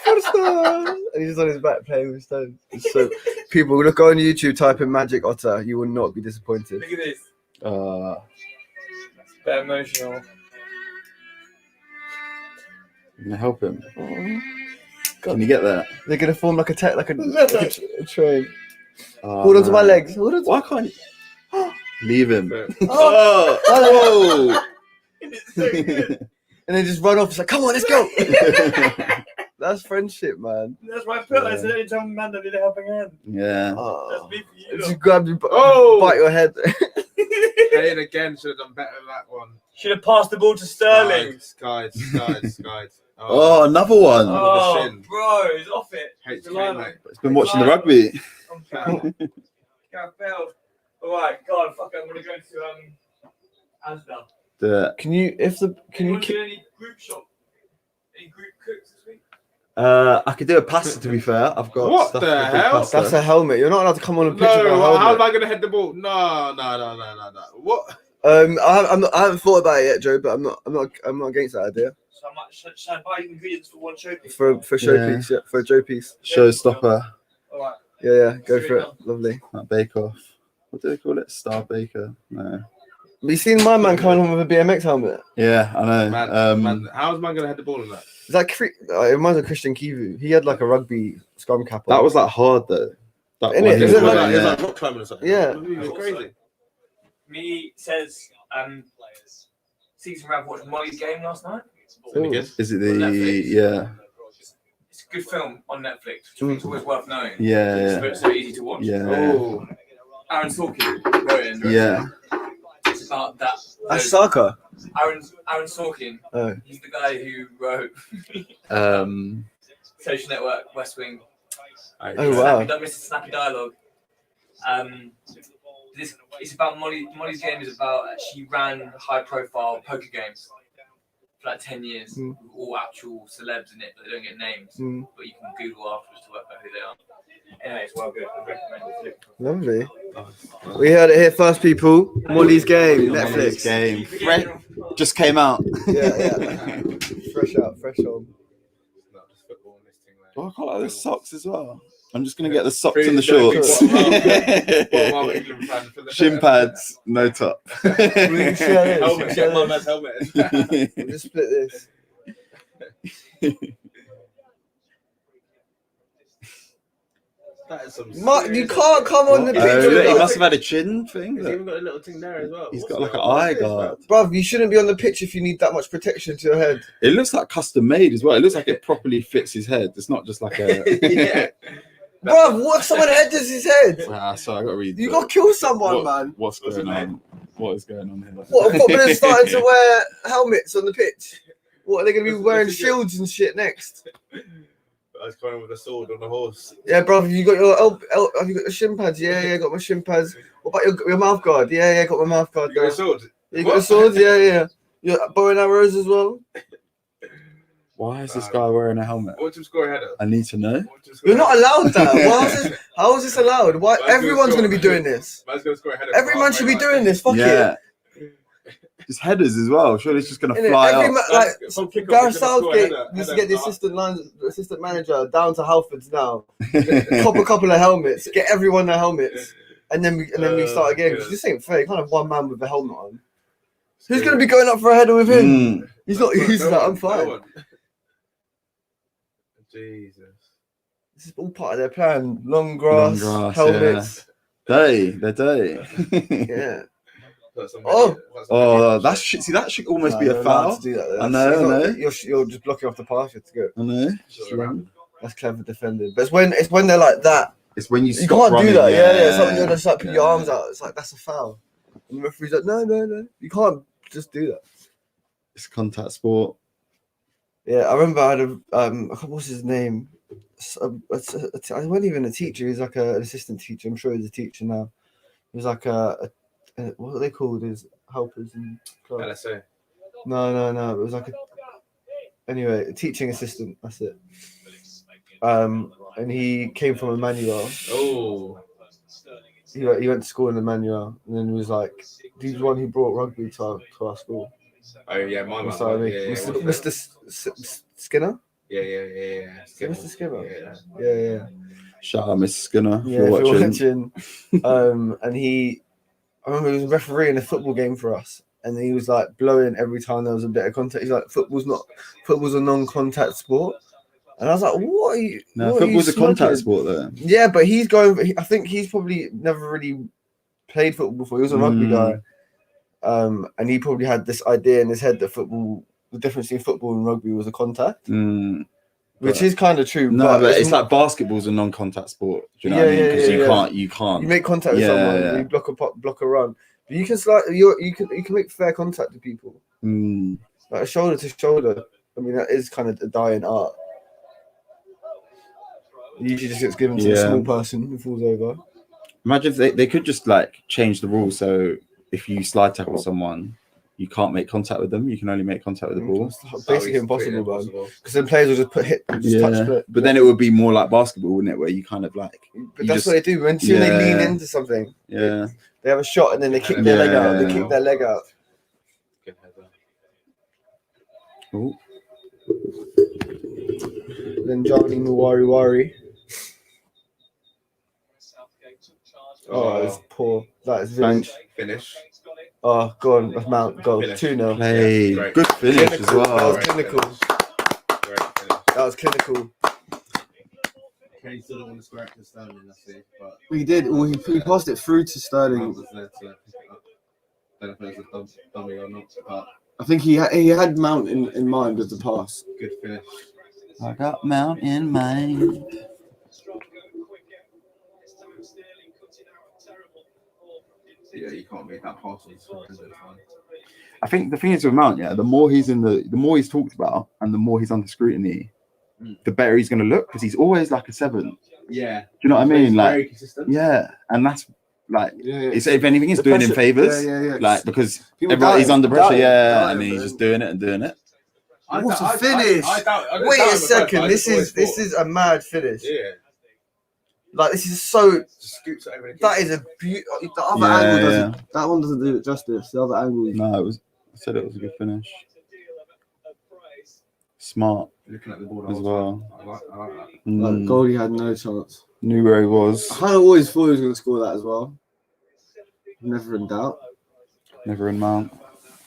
4 stone. And he's just on his back playing with stones. So people look on YouTube, type in magic otter. You will not be disappointed. Look at this. It's a bit emotional. I'm gonna help him. Can you get that? They're gonna form like a train. Hold on to my legs. Why can't you? Leave him. Oh! And then just run off. It's like, come on, let's go. That's friendship, man. That's my foot. I said anytime man that need a helping hand. Yeah. That's me for you. Just grab you, bite your head. Playing again, should have done better than that one. Should have passed the ball to Sterling. Skied. Oh, another one. Oh, bro, he's off it. It's been watching the rugby. Failed. Alright, God, fuck it. I'm gonna go to Asda. Can you do any group shop? Any group cooks this week? I could do a pasta, to be fair. I've got what stuff the hell? pasta. That's a helmet. You're not allowed to come on a picture with a helmet. How am I gonna head the ball? No. What? I haven't thought about it yet, Joe, but I'm not against that idea. So should I buy ingredients for one showpiece? For showpiece, yeah, for a Joe piece. Showstopper. Alright. Yeah, go for it. Lovely. Bake off. What do they call it? Star Baker? No. Have you seen my man coming on with a BMX helmet? Yeah, I know. Man, how's man gonna head the ball in that? Is that it reminds me of Christian Kivu. He had like a rugby scrum cap on. That was like hard though. Is it like rock climbing or something? Yeah. It's crazy. Me says season Rav watched Molly's Game last night. Is it the It's a good film on Netflix, which is always worth knowing. Yeah. It's so easy to watch. Yeah. Oh. Aaron Sorkin wrote it. Yeah. It's about that. That's Saka. Aaron Sorkin. Oh. He's the guy who wrote Social Network, West Wing. Oh wow. Mr. Snappy Dialogue. It's about Molly's Game is about she ran high-profile poker games for like 10 years with all actual celebs in it, but they don't get names. But you can Google afterwards to work out who they are. Anyway, it's well good. I recommend it. Lovely. We heard it here first, people. Molly's Game, Netflix. Game. Just came out. Yeah. Fresh on. Oh, I quite like the socks as well. I'm just gonna get the socks and the shorts. Shin pads, no top. Helmet, get my man's helmet. We'll just split this. That is some You can't come on the picture. Look, he must have had a chin thing. He's even got a little thing there as well. He's got like an eye guard. Bruv, you shouldn't be on the pitch if you need that much protection to your head. It looks like custom made as well. It looks like it properly fits his head. It's not just like a. Yeah. Bruv, what if someone headers his head? Sorry, I got to read. You got to kill someone, man. What's going on? What is going on here? What, footballers starting to wear helmets on the pitch? What, are they going to be wearing shields and shit next? I was coming with a sword on a horse. Yeah, bro. Have you got your have you got your shin pads? Yeah, got my shin pads. What about your mouth guard? Yeah, got my mouth guard. You got a sword? You got a sword? Yeah. You got bow and arrows as well? Why is this guy wearing a helmet? Watch him score a header. I need to know. You're not allowed that. How is this allowed? Why? Everyone's going to be doing this. Man's going to score a header. Everyone should be doing this. Fuck it. Just headers as well. Surely it's just going to fly up. Gareth Southgate used to get the assistant manager down to Halfords now. Pop a couple of helmets, get everyone their helmets, and then we start again. Because this ain't fair. You can't have one man with a helmet on. Who's going to be going up for a header with him? He's not using that. I'm fine. Jesus. This is all part of their plan. Long grass helmets. Yeah. They're Yeah. That should almost be a foul. To do that, I know. You're just blocking off the path. You have to go. I know. That's clever defending. But it's when they're like that. It's when you You stop can't running, do that. yeah. Yeah. It's like when you're just like put your arms out. It's like that's a foul. And the referee's like, no. You can't just do that. It's contact sport. Yeah, I remember I had what's his name? I wasn't even a teacher. He's like an assistant teacher. I'm sure he's a teacher now. He was like what are they called? His helpers and LSA. No. It was like a teaching assistant. That's it. And he came from Emmanuel. Oh. He went to school in Emmanuel, and then he was like, he was one who brought rugby to our school. Oh yeah, mine. Mr. Skinner. Yeah. Mr. Skinner. Yeah. Shout out, Mr. Skinner. Yeah, if you're watching. And I remember he was refereeing a football game for us, and he was like blowing every time there was a bit of contact. He's like, football's a non-contact sport. And I was like, what are you? No, football's a contact sport though. Yeah, but I think he's probably never really played football before. He was a rugby guy. And he probably had this idea in his head that the difference between football and rugby was a contact. Which is kind of true. No, but it's like basketball's a non-contact sport. Do you know what I mean? Because you can't. You make contact with someone, you block a run. But you can you can make fair contact with people. Like a shoulder to shoulder. I mean, that is kind of a dying art. It usually just gets given to the small person who falls over. Imagine if they could just like change the rules so if you slide tackle someone, you can't make contact with them. You can only make contact with the ball. It's basically impossible, man. Because then players will just touch split. But then it would be more like basketball, wouldn't it? Where you kind of like. But that's what they do. When they lean into something, they have a shot and then they kick their leg out. They kick their leg out. Ooh. Then Johnny Muwari. Oh, it's poor. That is Village. Finish. Oh, go on. That's Mount. Goal. 2-0. Hey, good finish as well. That was clinical. That was clinical. Kane still don't want to square it to Sterling, that's it. But He did. Well, he passed it through to Sterling. I was there to pick it up. Don't know if it was a dummy or not, but I think he had Mount in mind with the pass. good finish. I got Mount in mind. Yeah, you can't make that pass. I think the thing is with Mount, the more he's talked about and the more he's under scrutiny, the better he's going to look because he's always like a 7. Yeah. Do you know what I mean? Like, very consistent. Yeah, and that's like, it's, if anything, it's doing him favors. Like because he's under pressure. And then he's just doing it and doing it. What a finish! Wait a second. This is a mad finish. Yeah. Like this is so. Scoops over the that is a beautiful. The other angle doesn't. That one doesn't do it justice. The other angle. No, I said it was a good finish. Smart. Looking at the board as well. I like that. Like goalie had no chance. Knew where he was. I kind of always thought he was going to score that as well. Never in doubt. Never in Mount.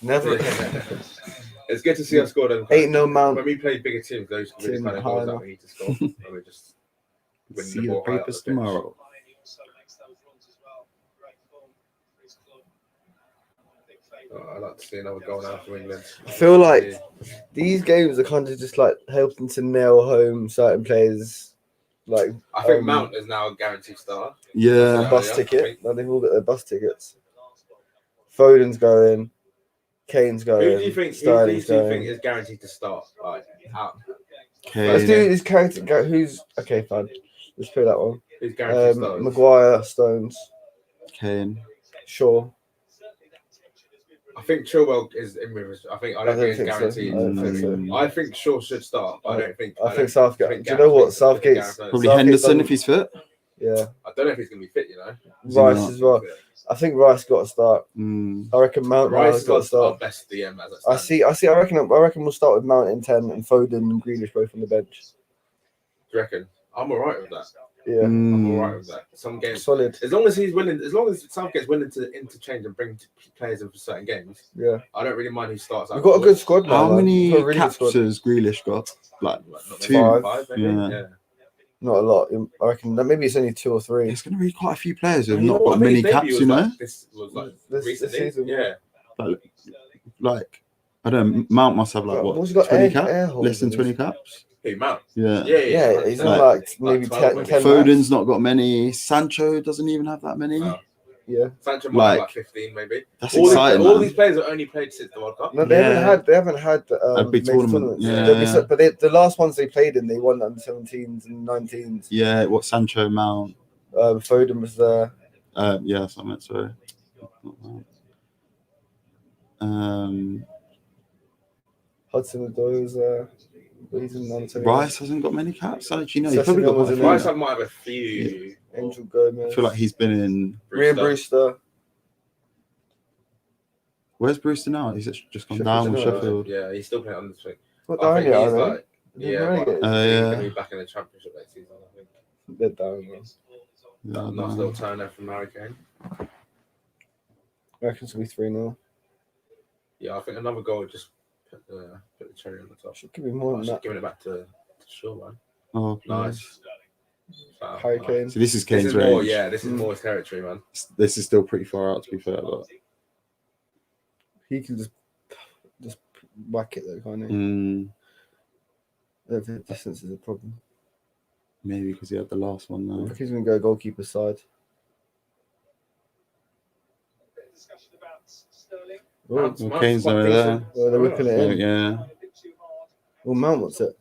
Never. It's good to see us score them. Ain't no Mount. When we play bigger teams, those kind of goals that we need to score. And we just. See the papers tomorrow. I'd like to see another goal now for England. I feel like these games are kind of just like helping to nail home certain players. Like I think Mount is now a guaranteed star. Yeah, bus ticket. Now they've all got their bus tickets. Foden's going. Kane's going. Who do you think is guaranteed to start? Like out. Kane. Let's do this character. Who's okay? Fine. Let's play that one. Who's guaranteed stars? Maguire, Stones, Kane, Shaw. I think Chilwell is in with us. I don't think it's guaranteed. So. I don't think so. I think Shaw should start, but I think Southgate. Do you know what? Southgate's probably Henderson if he's fit. Yeah. I don't know if he's going to be fit, you know. Rice as well. I think Rice got to start. I reckon Mount Rice got to start. Best DM as I see. I reckon we'll start with Mount in 10 and Foden and Grealish both on the bench. Do you reckon? I'm alright with that. Yeah, I'm alright with that. Some games solid. As long as he's willing, as long as Southgate's willing to interchange and bring players in for certain games. Yeah, I don't really mind who starts. We've got a good squad now. How many caps has Grealish got? Like 2, 5 maybe? Yeah. Not a lot. I reckon that maybe it's only 2 or 3. There's going to be quite a few players who have not got many caps, you know. This was like this season. Yeah. Like I don't know. Mount must have like Bro, what? what's he got 20 air caps? holes Less than in 20 his- caps? Hey, Mount. Yeah. Yeah, he's on Like- like maybe 12 10 maybe. Foden's not got many. Sancho doesn't even have that many. No. Yeah. Sancho might have Like, like 15 maybe. That's All exciting. all man. these players have only played since the World Cup. No, they haven't had A big major tournament, tournaments. yeah. They'll be but the last ones they played in, they won under 17s and 19s. Yeah, what Sancho, Mount. Foden was there. Yeah, that's what I meant, sorry. Hudson Odoi was there. But he's in under 21. Rice hasn't got many caps. Actually, no, he's Sessegnon probably got was quite a in few. Rice now. might have a few. Angel Gomez. I feel like he's been in. Ryan Brewster. Where's Brewster now? He's just gone Sheffield down with United. Sheffield. Yeah, he's still playing on the swing. Not I down think yet, he's are they? like, They're yeah, relegated. but he's yeah. going to be back in the championship next season, I think. They're down, man. Yeah, Nice no. little turnover from Harry Kane. I reckon it'll be 3-0. Yeah, I think another goal would just put the cherry on the top. Should give me more I than should that. giving it back to Shaw, man. Oh, Nice. Harry Kane. So this is This Kane's is more, range. yeah, this is more his territory, man. This is still pretty far out, to be fair. But He can just whack it though, can't he? I don't think distance is a problem. maybe because he had the last one I though. think he's going to go goalkeeper side. Discussion about Sterling. Mount's Well, Kane's quite over there. decent. Oh, they're whipping it So, in. yeah. Well, Mount wants it.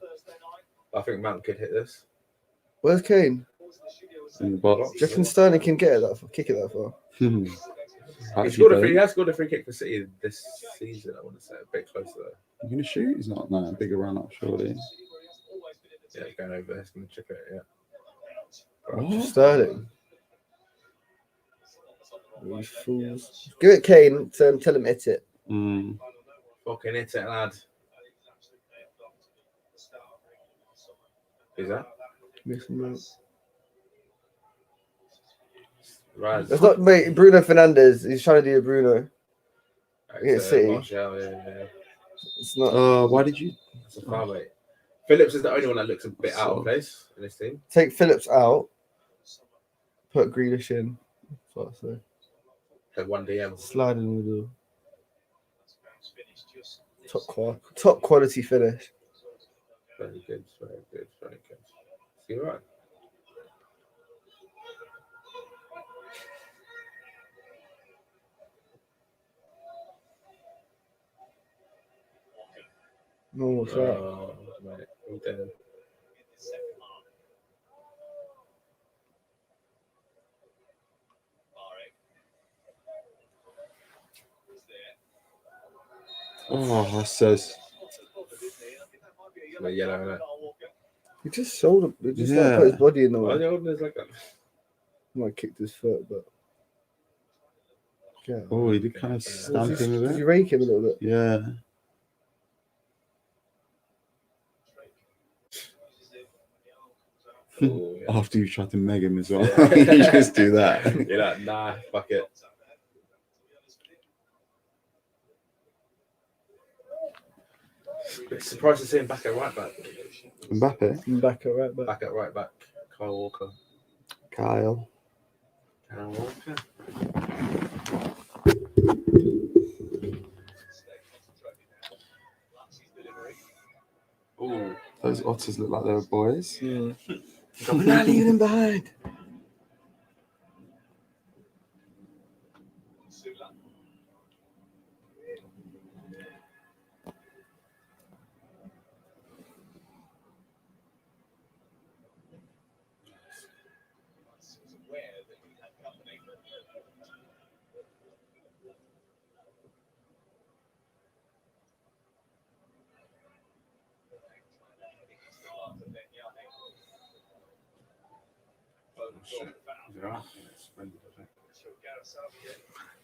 I think Mount could hit this. Where's Kane? In the box. Do you reckon Sterling can get it that far, kick it that far? He Actually, has scored a free kick for City this season, I want to say. A bit closer though. you gonna shoot? He's not. No, bigger run up, surely. Yeah, he's going over there. He's going to chip it, yeah. What? Sterling. You fools. Give it Kane. Tell him hit it. Fucking hit it, lad. Who's that? Mason Mount. Right. That's not, mate. Bruno Fernandes. He's trying to do a Bruno. Yeah, City. Martial, yeah. It's not. Why did you? It's a foul, mate. Phillips is the only one that looks a bit out of place in this team. Take Phillips out. Put Grealish in. That's what I say. Had one DM. Slide in the middle. Top quality finish. Very good, very good, very good. See you right. No, what's that? Mate, we did. Oh, that's so. The yellow, innit? He just showed him. He just Yeah. put his body in the Why are way. they holding this like that? Might kicked his foot, but yeah. Oh, he did kind of stamp him a Did bit. you rake him a little bit? Yeah. Oh, yeah. After you tried to meg him as well, Yeah. you just do that. You're like, nah, fuck it. Bit surprised to see him back at right back. Mbappe, Back at right back. Back at right back. Kyle Walker. Kyle. Kyle Walker. Ooh. Those otters look like they were boys. We're not leaving him behind.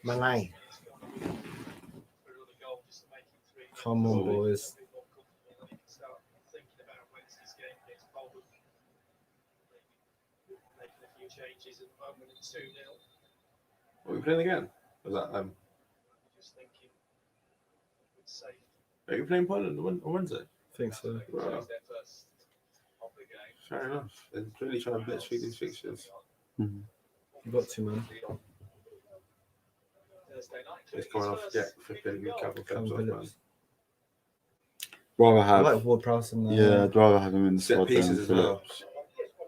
Malay. Come on, boys. What are we playing again? Was that Are you playing Poland on Wednesday? I think so. Wow. Fair enough. They're really trying to blitz through these fixtures. You got to, man. It's going off to get flipping Calvin Phillips off, man. rather I have. like Ward-Prowse in there. Yeah, I'd rather have him in the Set squad pieces than as Phillips. well.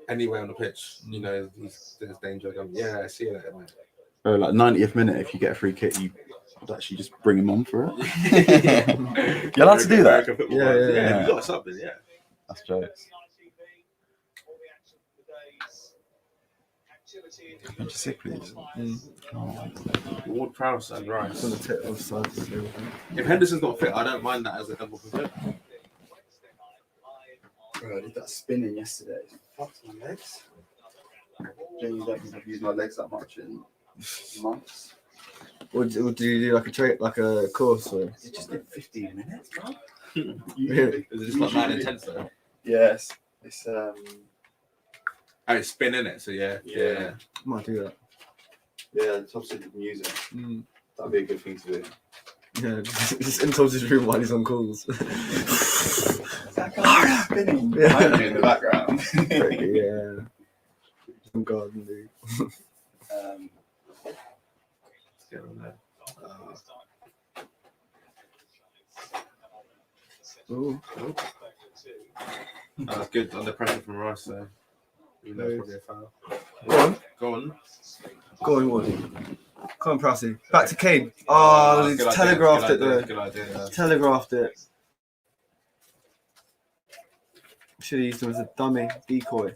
Anywhere on the pitch, you know, there's danger. Yeah, I see that. Or like 90th minute, if you get a free kick, you would actually just bring him on for it. You're allowed to do that. Yeah. We got something. Yeah, that's jokes. Can you sit, please? Ward-Prowse and Rice. On the tip of side. If Henderson's not fit, I don't mind that as a double pivot. Bro, I did that spinning yesterday. Fuck my legs. Genuinely don't think I've used my legs that much in months. Would you do like a course or? It just did 15 minutes, bro. Really? Is it just like man intense though? Yes. It's it's spinning it, so yeah. Might do that. Yeah, it's obviously music. That'd be a good thing to do. Yeah, just in Tom's room while he's on calls. That guy spinning behind me in the background. Yeah. Some garden dude. Let's get on there. Ooh. That was good under pressure from Rice, so even though it's probably a foul. Go on. Go on. Woody. Come on, Prowsey. Back to Kane. Oh, Good he's idea, telegraphed good it idea, though. Good idea. Yeah. Telegraphed it. Should have used him as a dummy decoy.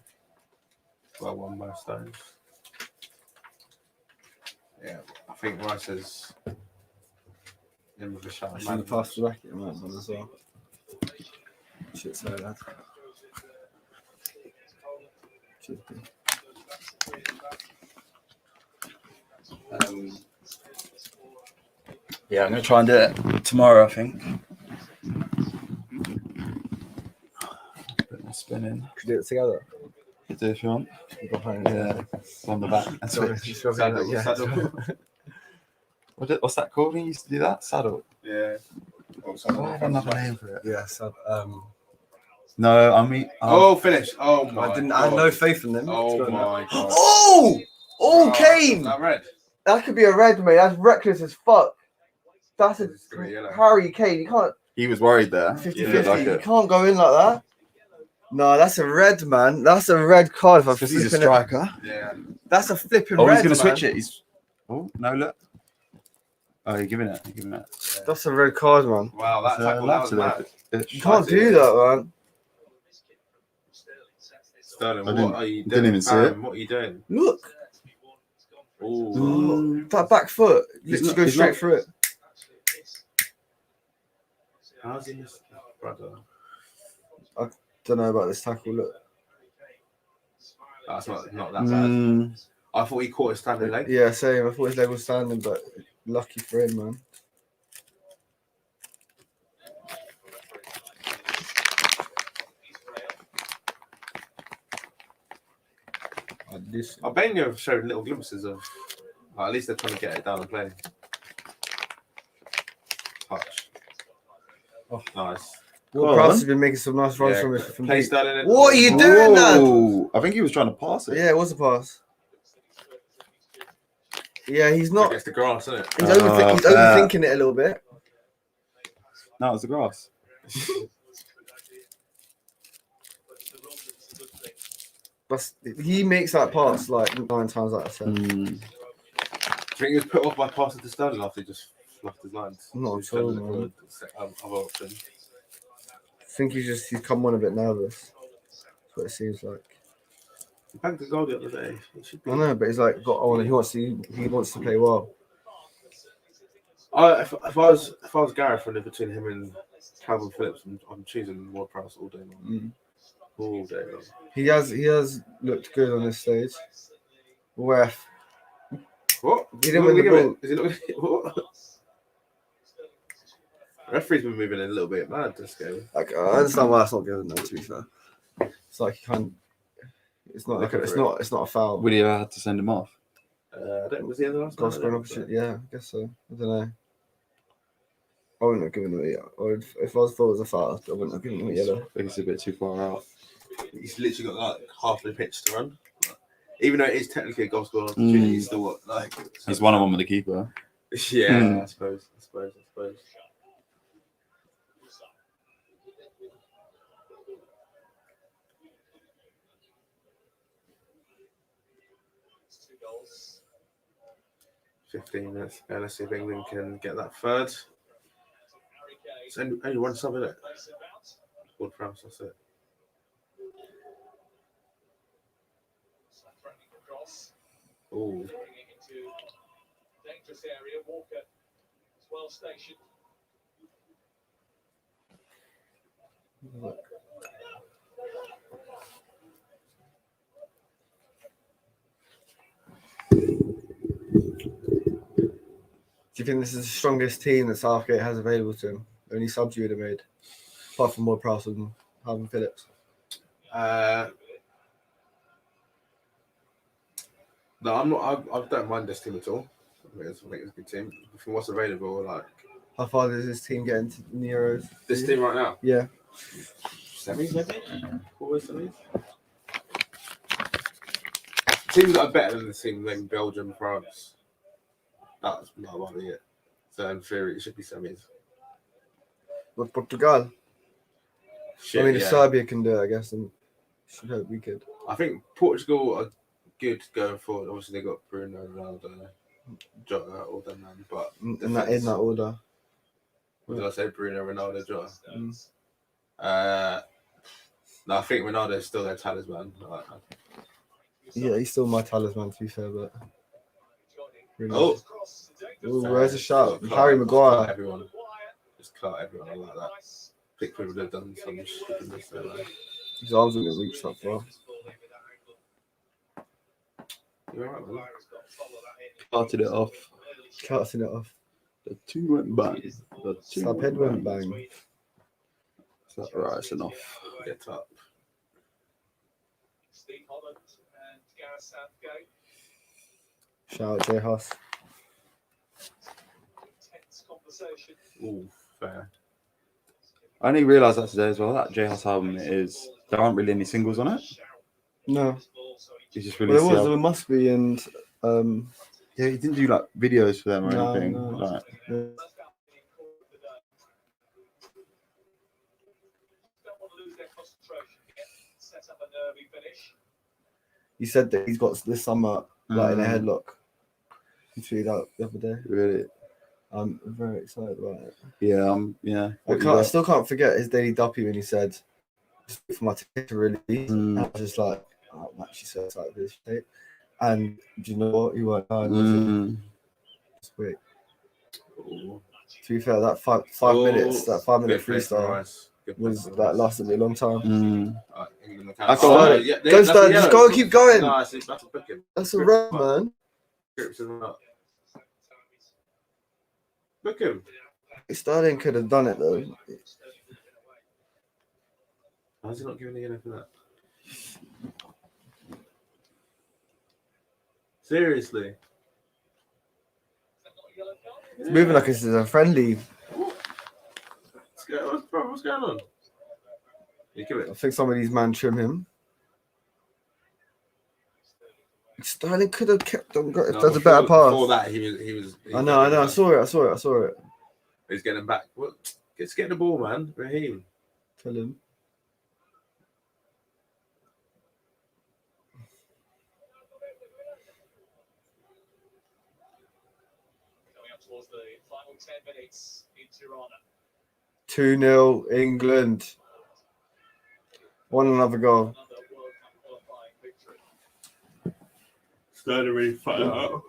Well, one by Stones. Yeah, I think Rice is in with a shot. I should have passed the racket on that one as well. Shit, sorry, lad. Should be. Yeah, I'm gonna try and do it tomorrow, I think. Put my spin in. Could do it together. You do if you want. Behind, Yeah, on the back. And switch. Saddle. What's that called when you used to do that? Saddle. Yeah. I have another name for it. Yeah, so, No, I mean. Finish. Oh my. I had no faith in them. Oh my god. Oh! Oh, Kane! Is that red? That could be a red, mate. That's reckless as fuck. That's a It's gonna be yellow. Harry Kane. You can't He was worried there. 50-50. Like You it. can't go in like that. No, that's a red, man. That's a red card. If I'm Because he's a flipping it. striker. Yeah. That's a flipping Oh, red. he's gonna man. switch it. He's. Oh no! Look. Oh, you're giving it. You're giving it. That's a red card, man. Wow, that tackle that was mad. You can't do that, man. Sterling, I what are you doing? didn't even see it. What are you doing? Look. Ooh. That back foot. He's Literally not- goes he's straight not- through it. How's he missed that, brother? Don't know about this tackle. Look. That's not that bad. I thought he caught his standing leg. Yeah, same. I thought his leg was standing, but lucky for him, man. Albania have showed little glimpses of, well, at least they're trying to get it down and play. Touch. Oh. Nice. Ward-Prowse has been making some nice runs Yeah, from it. From play deep. Sterling. What are you doing, Dad? Whoa. I think he was trying to pass it. Yeah, it was a pass. Yeah, he's not. Against the grass, isn't it? He's overthinking it a little bit. No, it was the grass. But he makes that pass like 9 times out of 10. Do you think he was put off by passing to Sterling after he just fluffed his lines? Not at all, man. Other option. I think he's come on a bit nervous. That's what it seems like. He banked the goal the other day. It should be. I know, but he's like he wants to play well. If I was Gareth and between him and Calvin Phillips, I'm choosing Ward-Prowse all day long. All day long. He has looked good on this stage. Ref. What? He didn't win the ball. Is he not? What? Referee's been moving a little bit mad this game. Like, I understand why that's not given though. To be fair, it's like you can't. It's not like it's not a foul. Would he have had to send him off? Was he in the last Goal scoring opportunity. Yeah, I guess so. I don't know. I wouldn't have given him a yellow. Or if I thought it was a foul, I wouldn't have given him a yellow. I think it's a bit too far out. He's literally got like half the pitch to run. Even though it is technically a goal scoring opportunity, he's still what, like. He's 1-on-1 with the keeper. Yeah, I suppose. goals. 15 minutes. Yeah, let's see if England can get that third. It's only one sub, isn't it? One France, that's it. Oh. Dangerous area. Walker is well stationed. Do you think this is the strongest team that Southgate has available to him? Only subs you would have made, apart from Ward Prowse and Harvey Phillips. No, I'm not. I don't mind this team at all. I think it's a good team. From what's available, like. How far does this team get into the Euros? This team right now? Yeah. Semis, maybe? Always semis? Teams that are better than the team, maybe Belgium, France. That's not about it. So in theory, it should be semis. With Portugal. Shit, I mean, if yeah. Serbia can do it, I guess, then should hope we could. I think Portugal are good going forward. Obviously, they got Bruno, Ronaldo, Jota, all them, man. But in that order. What did I say? Bruno, Ronaldo, Jota. No, I think Ronaldo is still their talisman. Yeah, he's still my talisman, to be fair, but. Really. Oh, Ooh, where's the shout? Harry Maguire. Just clout everyone. I like that. Pickford would have done some stupidness there. Like. His arms wouldn't reach that far. You're alright, man. Started it off. Starting it off. The two went bang. The two Subhead went bang. Is that right? It's enough. Get up. Steve Holland and Gareth Southgate. Shout out Jay Huss. Intense conversation. Ooh, fair. I only realised that today as well. That J House album there aren't really any singles on it. No. He's just Well, released. there must be, and yeah, he didn't do like videos for them or anything. No. Like, he said that he's got this summer like in a headlock. He tweeted out the other day. really? I'm very excited about it. Yeah, yeah. I still can't forget his daily duppy when he said, "Just wait for my ticket to release." I was just like, oh, I'm actually so excited for this shit. And do you know what? He went on. Just wait. Ooh. To be fair, that five minutes, that 5 minute freestyle was that lasted me a long time. I thought, Go start, just go and keep going. No, that's a booking. That's a run, man. Book him. Sterling could have done it though. Why is he not giving the yellow for that? Seriously. It's moving like this is a friendly. What's going on? You give it. I think some of these man trim him. Sterling could have kept on. If there's a better pass. Before that, he was. I know. I saw it. He's getting back. What? Let's get the ball, man. Raheem. Tell him. Coming up towards the final 10 minutes in Tirana. 2-0 England. One another goal. Another World Cup qualifying victory. Sterling really fired out.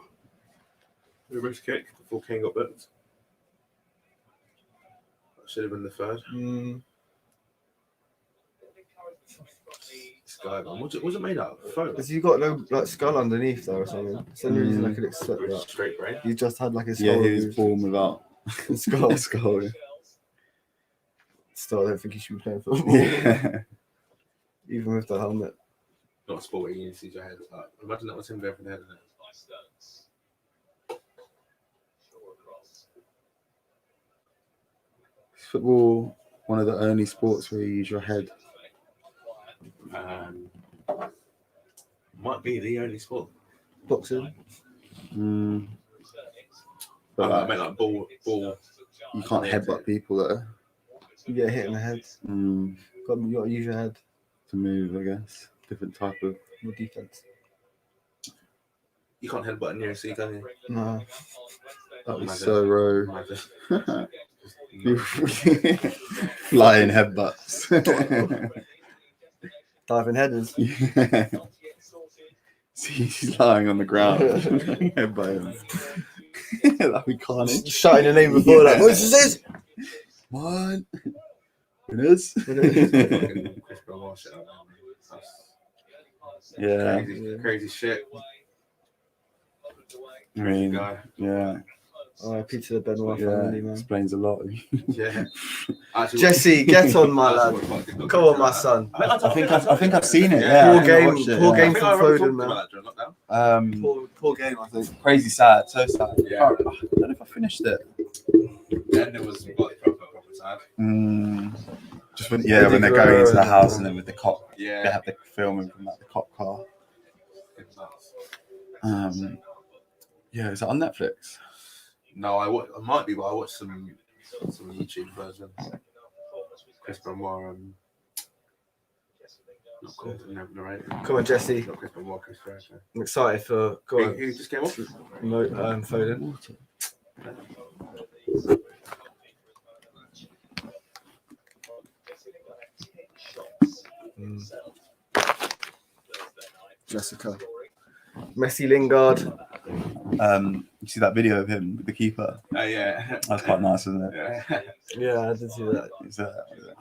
The wrist kick before Kane got booked. That should have been the third. Sky, man. What's it made out of? Foam? Because you got no like skull underneath there or something. It's the only reason I could accept that. Straight brain. You just had like a skull. yeah, he was born without skull. skull. Still, I don't think he should be playing football. Yeah. Even with the helmet. Not a sport where you need to see your head. Like, imagine that was him going for the head, isn't it? Is football one of the only sports where you use your head? Might be the only sport. Boxing. But I mean, like ball. You can't headbutt people there. You get hit in the head. You got to use your head. To move, I guess. Different type of. More defense. You can't headbutt in UFC, can you? No. That'd be Imagine. so row. Imagine. Flying headbutts. Diving headers. Yeah. See, he's lying on the ground. Headbutt him. That'd be carnage. Shouting your name before that. What is this? What? It is? Chris Benoit shit. Yeah. Crazy shit. I mean, Guy. yeah. R.I.P. to the Benoit Yeah, family, man. explains a lot. Yeah. Actually, Jesse, get on, my lad. Come on, my son. I think I've seen it. Yeah. Yeah, Poor game, poor game I from remember Foden, talking man. about that during lockdown. Poor game, I think. Crazy sad, so sad. Yeah. I don't know if I finished it. Then there was like proper sad. Just when they're going into the house and then with the cop, Yeah. they have the filming from like the cop car. Yeah, is it on Netflix? No, I might be, but I watched some YouTube version. Chris Benoit not called narrator. Come on, Jesse. Not Chris Benoit, Chris Ferrer. I'm excited for. Go on. Who just came off? Foden. Jessica. Messi Lingard. You see that video of him with the keeper? Yeah. That's quite nice, isn't it? Yeah. Yeah, I did see that.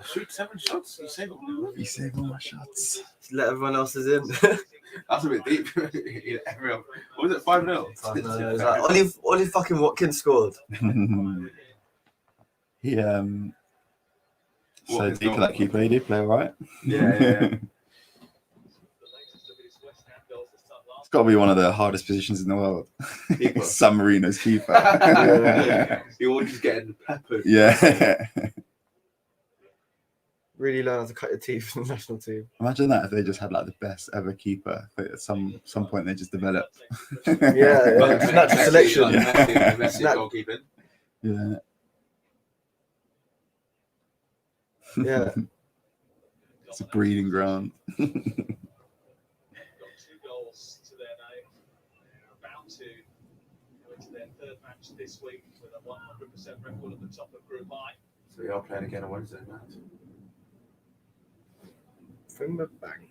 Shoot 7 shots. You saved all. You saved all my shots. Just let everyone else's in. That's a bit deep. Everyone. What was it? 5-0. Only fucking Watkins scored. He so Watkins deep for that keeper. He did play all right. Yeah. It's got to be one of the hardest positions in the world. Keeper. San Marino's keeper. You're all just getting peppered. Yeah. Really learn how to cut your teeth in the national team. Imagine that if they just had like the best ever keeper. But at some point they just developed. Yeah. Natural selection. Messi goalkeeping. Yeah. Yeah. It's a breeding ground. This week with a 100% record at the top of Group I. So we are playing again on Wednesday, Matt. Finger bang.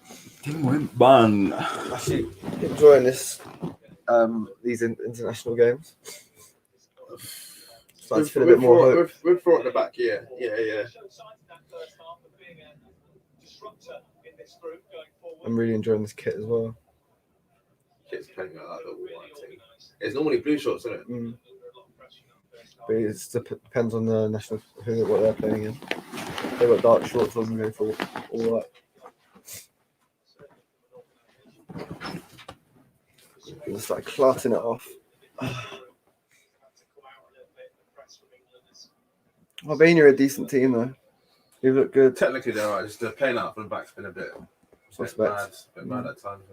Thing went bang. Actually, enjoying this. These international games. Starting to feel a bit more hope. With Fraud at the back, yeah. I'm really enjoying this kit as well. Kids playing like that little white team. It's normally blue shorts, isn't it? But it depends on the national what they're playing in. They've got dark shorts on and go for all that. Just like clotting it off. Albania are a decent team though. They look good. Technically, they're right. Just the playing out from the back's been a bit mad at times.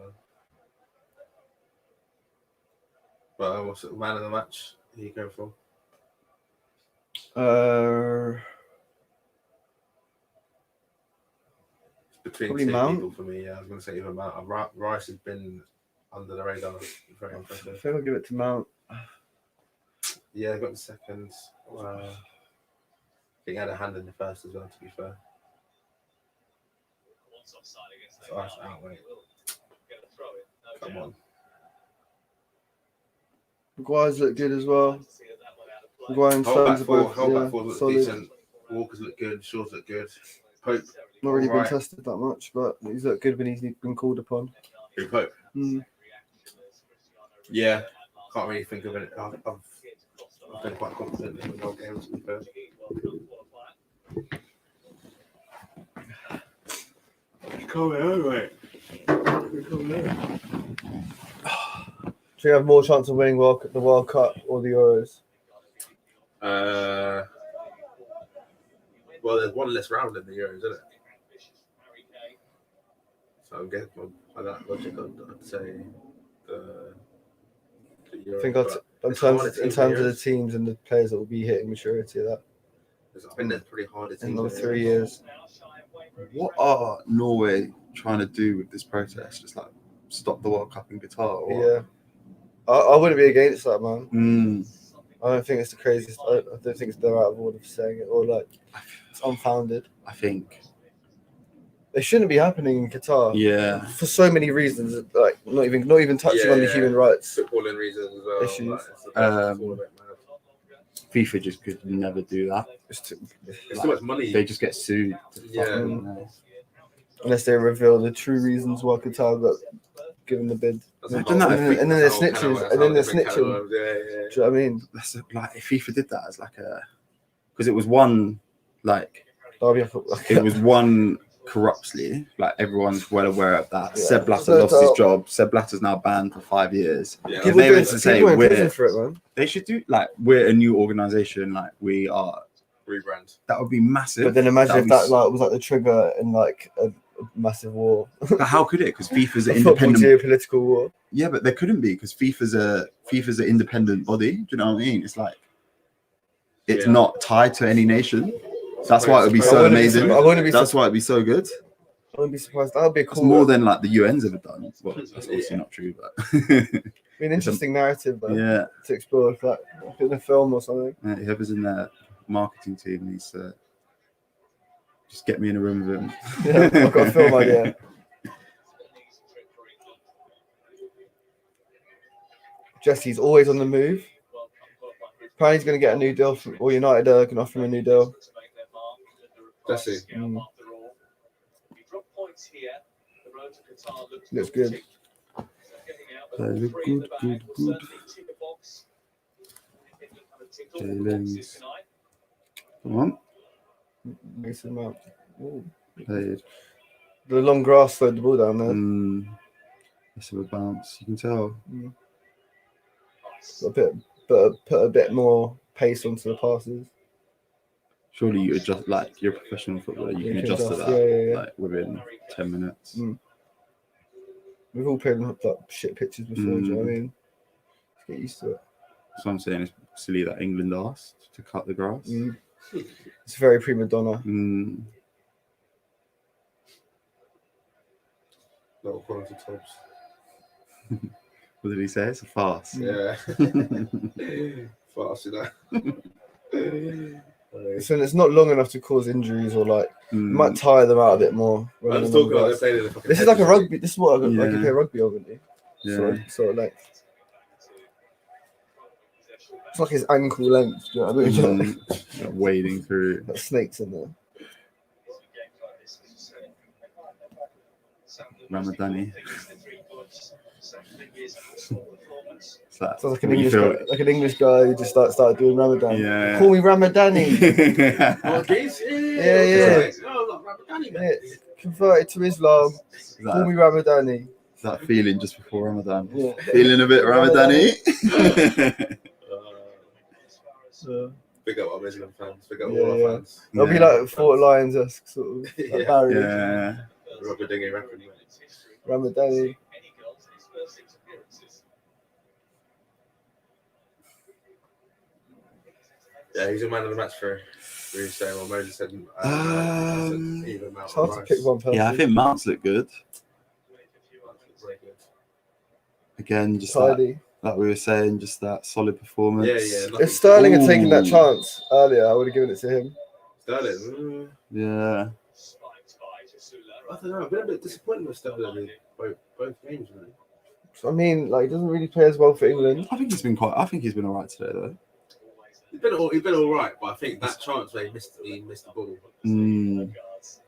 But what's the man of the match? Who are you going for? It's between probably two Mount. people for me. Yeah, I was going to say either Mount. Rice has been under the radar. Very I impressive. think I'll give it to Mount. Yeah, I got the second. I think he had a hand in the first as well, to be fair. So Rice out, wait. Come on. Maguire's look good as well. Maguire and Stones are both Hold back solid. decent. Walker's look good. Shaw's look good. Pope. Not really Right. been tested that much, but he's looked good when he's been called upon. Who, Pope? Yeah. Can't really think of it. I've been quite confident in the whole game, to be fair. Come here, mate. Do you have more chance of winning the World Cup or the Euros? Well, there's one less round in the Euros, isn't it? So I'm guessing by that logic, I'd say the Euros. I think in terms of the teams and the players that will be hitting maturity of that I think there's pretty hard in another 3 years. What are Norway trying to do with this protest? Just like stop the World Cup in Qatar. Or Yeah, I wouldn't be against that, man. Mm. I don't think it's the craziest. I don't think it's they're out of order for saying it, or like it's unfounded. I think It shouldn't be happening in Qatar. Yeah. For so many reasons, like not even touching on the human rights footballing reasons as well. issues. Like, it's all of it, man. FIFA just could never do that. It's too much money. They just get sued. Unless they reveal the true reasons why Qatar got given the bid. And then they're snitching. And then they're snitching. Do you know what I mean? That's like if FIFA did that as like a, because it was one like it was one corruptly, like everyone's well aware of that. Yeah. Sepp Blatter lost his job. Sepp Blatter's now banned for 5 years. Yeah. If they were to say they should do like we're a new organization, like we are rebrand. That would be massive. But then imagine if that like was like the trigger in like a massive war. But how could it? Because FIFA's an independent geopolitical war. Yeah, but there couldn't be because FIFA's an independent body. Do you know what I mean? It's like it's not tied to any nation. That's why it would be so amazing. That's why it'd be so good. I wouldn't be surprised. That would be cool. It's more than like the UN's ever done. Well, that's obviously not true, but be an interesting narrative, though, to explore, like in a film or something. Whoever's in their marketing team needs to just get me in a room with him. Yeah, I've got a film idea. Jesse's always on the move. Apparently he's going to get a new deal, or United are going to offer him a new deal. Jesse. Looks good. Look good. Jalen's. Come on. Mason Mount. Played. The long grass slowed the ball down there. Let's have a bounce. You can tell. Put a bit more pace onto the passes. Surely you adjust, like you're a professional footballer, you can adjust to that like within 10 minutes. We've all played like shit pitches before, do you know what I mean? Let's get used to it. That's what I'm saying. It's silly that England asked to cut the grass. It's very prima donna. Little quality tops. What did he say? It's a farce. Yeah. Farce, you know. So it's not long enough to cause injuries or like it might tire them out a bit more. I was talking about this is like a rugby. This is what like you play rugby over, sort of length. It's like his ankle length. Do you know what I mean? Wading through. Got snakes in there. Ramadani. Sounds like an English guy who just started doing Ramadan. Yeah. Call me Ramadani. Yeah. Converted to Islam. Call me Ramadani. That feeling just before Ramadan. Yeah. Feeling a bit Ramadani. Big up our Muslim fans. Big up all our fans. It'll be like Fort Lions-esque sort of like barrier. Ramadani. Yeah, he's a man of the match for you saying. Well, Moses said even it's hard to pick one person. Yeah, I think Mounts look good. Again, just like we were saying, just that solid performance. Yeah. If Sterling had taken that chance earlier, I would have given it to him. Sterling? Yeah. I don't know. I've been a bit disappointed with Sterling both games, man. I mean, like, he doesn't really play as well for England. I think he's been alright today, though. He's been all right, but I think that chance where he missed the ball against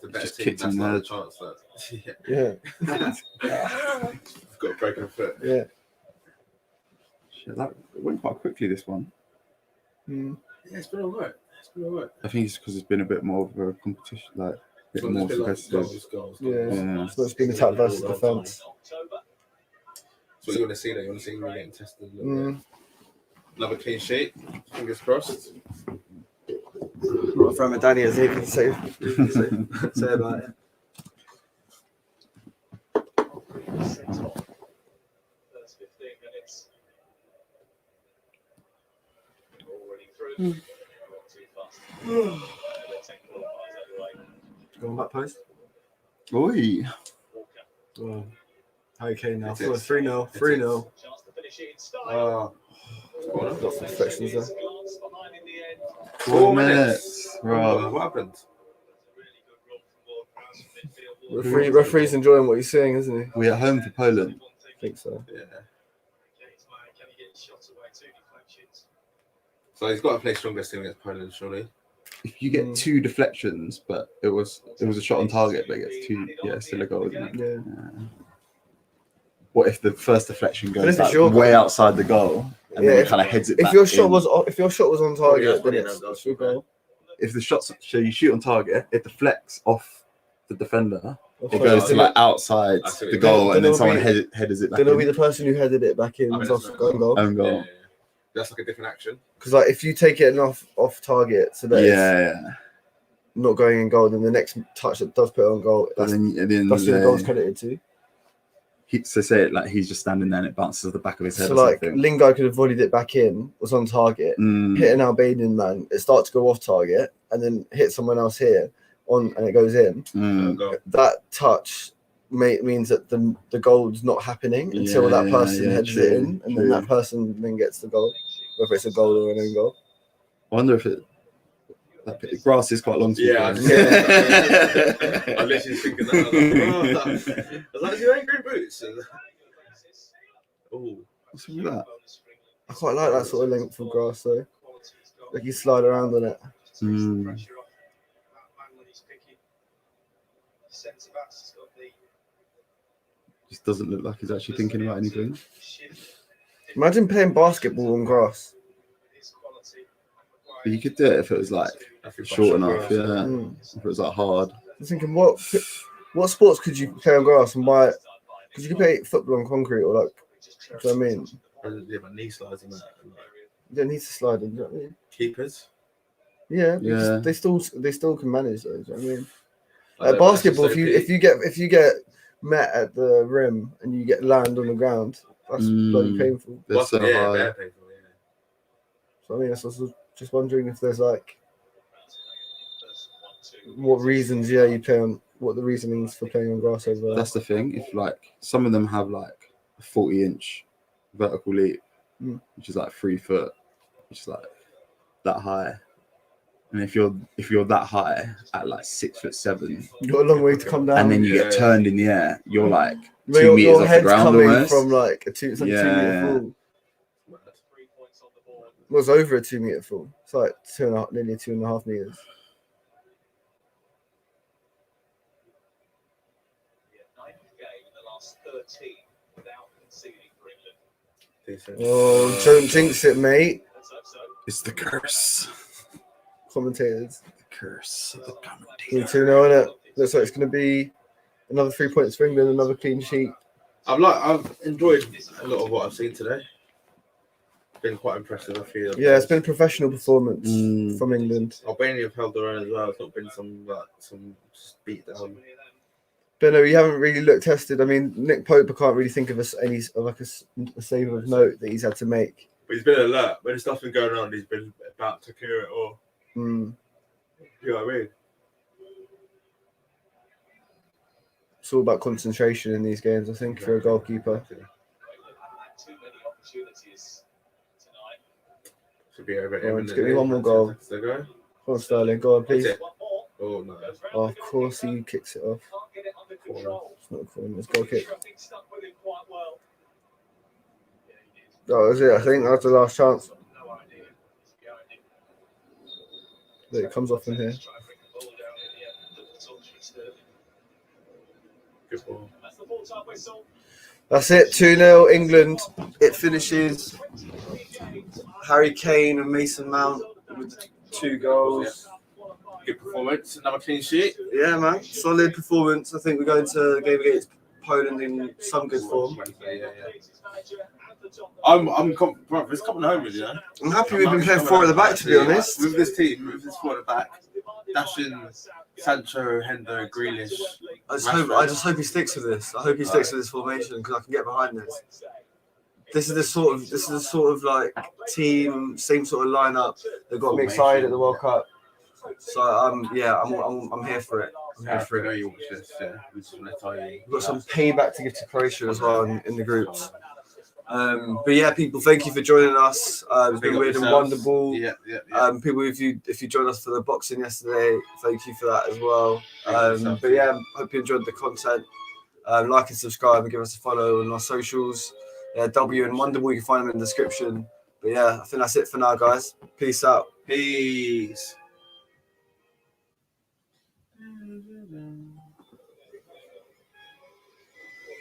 the better team, that's not a chance. He's got a broken foot. Yeah. Shit, that went quite quickly, this one. Yeah, it's been all right. I think it's because it's been a bit more of a competition, like a bit more competitive. Yeah. So it's been attack versus defence. So you want to see that? You want to see him getting tested a little bit. Another clean sheet. Fingers crossed. From Ramadani, as he can say about it. First 15 minutes. Already through. Not too fast. Going back post. Oi. Harry Kane now. 3-0. 3-0. Got some deflections there. 4 minutes. Bro. What happened? Referee's enjoying what he's seeing, isn't he? We at home for Poland. I think so. Yeah. So he's got to play strongest team against Poland, surely. If you get 2 deflections, but it was a shot on target, but it gets 2, yeah, still a goal, isn't it? Yeah. What if the first deflection But goes if it's like, your way goal- outside the goal, and then it kind of heads it back? If your shot in? was on target, then Yeah, it's your goal. If the shot's so you shoot on target, it deflects off the defender. It Okay. goes to like outside I see what the you goal, mean. and then Then someone it'll headers it back Then it'll be in. the person who headed it back in I mean, off that's goal. Own goal. Yeah. That's like a different action. Because like if you take it off target, so that it's Yeah. not going in goal, then the next touch that does put it on goal, But that's then at the end that's of who the goal's the day, credited to. so say it like he's just standing there and it bounces off the back of his head So or like something. Lingard could have volleyed it back in, was on target, hit an Albanian man, it starts to go off target, and then hit someone else here and it goes in. That touch means that the goal's not happening until that person heads it in, and then that person then gets the goal, whether it's a goal or an own goal. I wonder if the grass is quite long. To Yeah, be fair. I literally thinking that. I was like, is he wearing green boots? Oh, What's with that? I quite like that sort of length of grass though. Like you slide around on it. Just doesn't look like he's actually thinking about anything. Imagine playing basketball on grass. But you could do it if it was like short enough, yeah. If it was like hard. I'm thinking, what sports could you play on grass and why? Because you could play football on concrete or like, do you know what I mean? yeah, my knee slides and that. You don't need to slide in, do you know what I mean? Keepers. Yeah, Yeah. they still can manage those. Do you know what I mean? Like, Basketball, that's if you get met at the rim and you get land on the ground, that's bloody painful. They're so yeah, high. very painful, yeah. So I mean, I was also just wondering if there's like what reasons, you play on, what the reasonings for playing on grass over there. That's the thing. If like some of them have like a 40-inch vertical leap, which is like 3 foot, which is like that high. And if you're that high at like 6'7", You've got a long way to come down. and then you get turned in the air, you're like But 2 meters off the head's ground coming almost. from like a 2 meter fall. It was over a 2 meter fall. It's like nearly 2.5 meters. Oh, don't jinx it, mate. It's the curse. Commentators. The curse of the Need commentator. to know it. Looks like it's going to be another 3 points for England, another clean sheet. I've enjoyed a lot of what I've seen today. Been quite impressive, I feel. Yeah, it's been a professional performance from England. Albania have held their own as well. It's not been some beat down. But no, you haven't really looked tested. I mean, Nick Pope, I can't really think of a save of note that he's had to make. But he's been alert. When stuff's been going on, he's been about to clear it all. You know what I mean? It's all about concentration in these games, I think, for a goalkeeper. Should be over Go on, just give me one more goal. Come on, Sterling. Go on, please. Oh, no. Oh, of course he kicks it off. It's not a corner, it's goal kick. That was it, I think. That was the last chance. But it comes off in here. Good ball. That's it, 2-0 England. It finishes Harry Kane and Mason Mount with 2 goals. Good performance. Another clean sheet. Yeah, man. Solid performance. I think we're going to the game against Poland in some good form. I'm confident. It's coming home with you. I'm happy we've been playing 4 at the back, to be honest. With this team, with this 4 at the back, dashing Sancho, Hendo, Grealish. I just hope he sticks with this. I hope he sticks with this formation because I can get behind this. This is the sort of like team, same sort of lineup that got me excited at the World Cup. So I'm here for it. After I know you watch this, yeah. We just want to tell you. We've got some payback to give to Croatia as well in the groups. But yeah, people, thank you for joining us. It's been weird and wonderful. Yeah. People, if you joined us for the boxing yesterday, thank you for that as well. But yeah, hope you enjoyed the content. Like and subscribe and give us a follow on our socials. Yeah, W and Wonderball, you can find them in the description. But yeah, I think that's it for now, guys. Peace out. Peace.